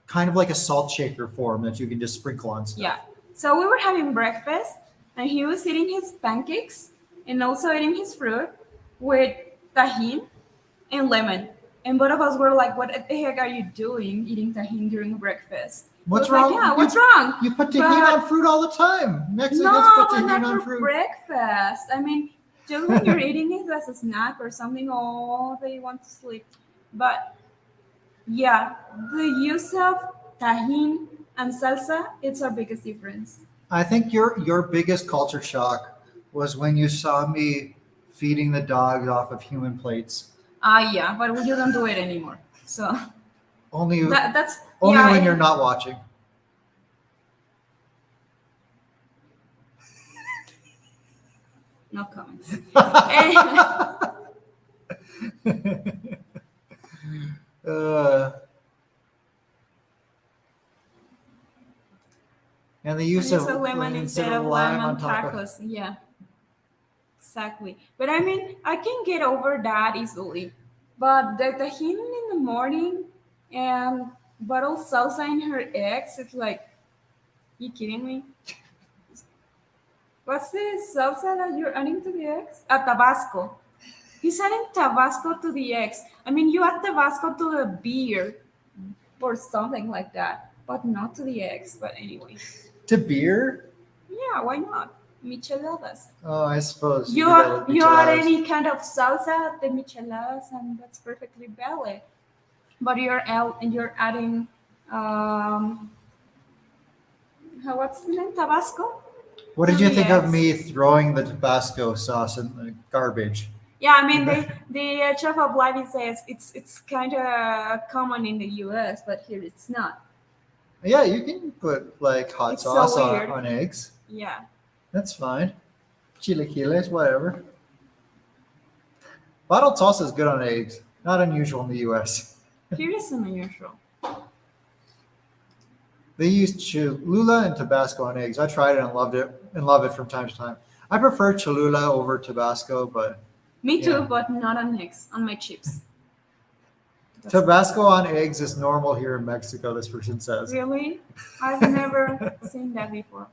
kind of like a salt shaker form that you can just sprinkle on stuff. Yeah. So we were having breakfast, and he was eating his pancakes and also eating his fruit with tahini and lemon. And both of us were like, "What the heck are you doing eating tahini during breakfast?" He What's was like, wrong? "Yeah, what's wrong?" You put tahini But on fruit all the time. Mexicans no, put but tahini not on for fruit. breakfast. I mean, just when you're eating it as a snack or something, oh, they want to sleep. But yeah, the use of tahini and salsa, it's our biggest difference. I think your biggest culture shock was when you saw me feeding the dogs off of human plates. Yeah, but you don't do it anymore. So Only that's only yeah, when you're not watching. no comments. And, uh, and the use use of a lemon instead of lime lime on on top of. tacos. Yeah, exactly. But I mean, I can get over that easily. But the tahini in the morning and bottle salsa in her eggs, it's like, you kidding me? What's the salsa that you're adding to the eggs? Tabasco. He's adding Tabasco to the eggs. I mean, you add Tabasco to the beer or something like that, but not to the eggs. But anyway, To beer? yeah, why not? Micheladas. Oh, I suppose you You do that with you add micheladas. any kind of salsa, the micheladas, and that's perfectly valid. But you're adding what's the name? Tabasco What to did you the think of eggs. me throwing the Tabasco sauce in the garbage? Yeah, I mean the chef of life says it's kind of common in the U.S., but here it's not. Yeah, you can put like hot It's so sauce weird. on eggs. Yeah, That's fine. Chilaquiles, whatever. Bottled sauce is good on eggs. Not unusual in the U.S. here is unusual. They use Cholula and Tabasco on eggs. I tried it and loved it and love it from time to time. I prefer Cholula over Tabasco, but Me too, yeah. but not on eggs, on my chips. That's Tabasco on eggs is normal here in Mexico, this person says. really, I've never seen that before.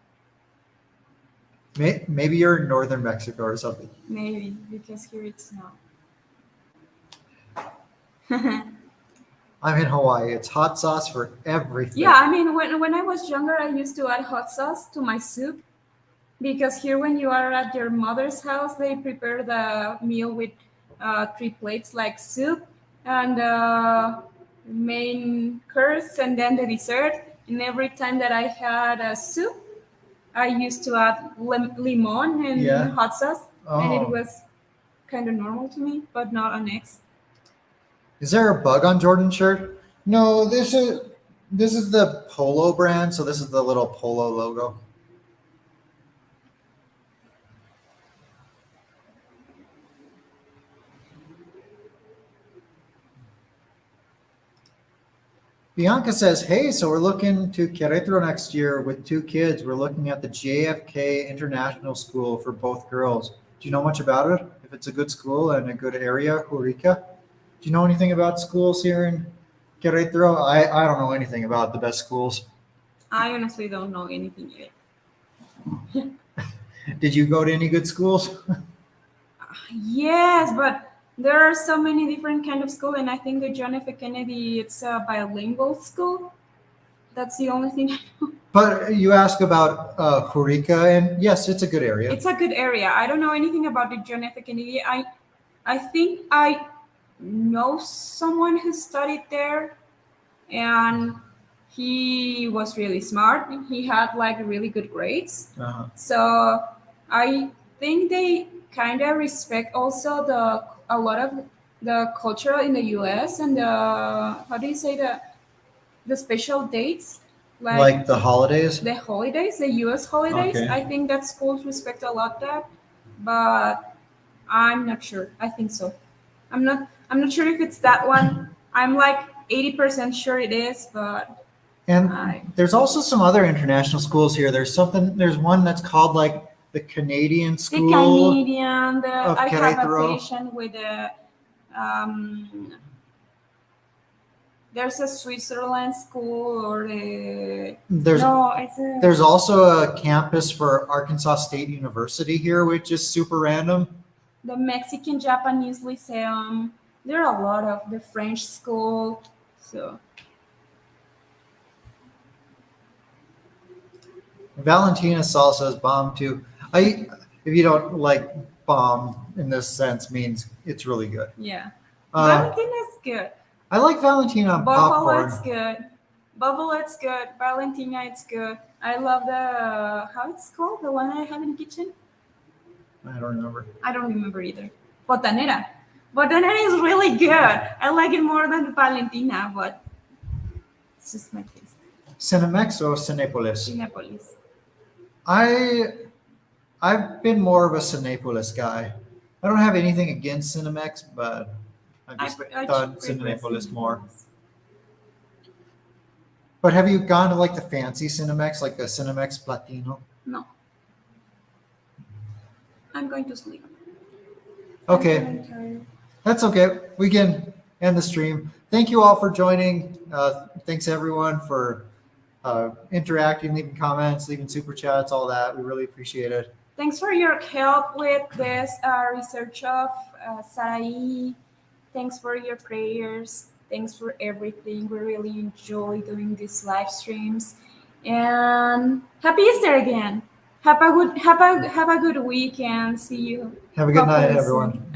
Maybe you're in northern Mexico or something. Maybe because here it's not. I'm in Hawaii. It's hot sauce for everything. Yeah, I mean, when I was younger, I used to add hot sauce to my soup because here, when you are at your mother's house, they prepare the meal with three plates like soup and main course and then the dessert. And every time that I had a soup, I used to add lemon and Yeah. hot sauce, and it Oh. was kind of normal to me, but not on eggs. Is there a bug on Jordan's shirt? No, this is the Polo brand, so this is the little Polo logo. Bianca says, hey, so we're looking to Queretaro next year with 2 kids. We're looking at the JFK International School for both girls. Do you know much about it? If it's a good school and a good area, Jurica? Do you know anything about schools here in Queretaro? I don't know anything about the best schools. I honestly don't know anything yet. Did you go to any good schools? Yes, but there are so many different kind of school, and I think the John F. Kennedy it's a bilingual school. That's the only thing I know. But you ask about Jurica, and yes, it's a good area. It's a good area. I don't know anything about the John F. Kennedy. I think I know someone who studied there, and he was really smart. He had like really good grades. Uh-huh. So I think they kind of respect also a lot of the culture in the U.S. and the how do you say the special dates Like the holidays? the holidays, the U.S. holidays. Okay. I think that schools respect a lot that, but I'm not sure. I think so. I'm not sure if it's that one. I'm like 80% sure it is, but And I- there's also some other international schools here. There's one that's called like the Canadian the School. Canadian, of I have Querétaro. a patient with the there's a Switzerland school or the There's no, it's a there's also a campus for Arkansas State University here, which is super random. the Mexican Japanese Lyceum. There are a lot of the French school. So Valentina salsa is bomb too. If you don't like bomb in this sense, means it's really good. yeah, Uh, Valentina's good. I like Valentina on popcorn. Buffalo's good. Buffalo's good. Valentina, it's good. I love the how it's called the one I have in the kitchen. I don't remember. I don't remember either. Botanera. Botanera is really good. I like it more than Valentina, but it's just my taste. Cinemex or Cinepolis? Cinepolis. I've been more of a Cinepolis guy. I don't have anything against Cinemex, but I just thought prefer Cinepolis more. Cinepolis. But have you gone to like the fancy Cinemex, like the Cinemex Platino? No. I'm going to sleep. Okay, I'm tired. that's okay. We can end the stream. Thank you all for joining. Thanks everyone for interacting, leaving comments, leaving super chats, all that. We really appreciate it. Thanks for your help with this research of Sarai. Thanks for your prayers. Thanks for everything. We really enjoy doing these live streams. And happy Easter again. Have a good weekend. See you. Have a good night, hopefully everyone. soon.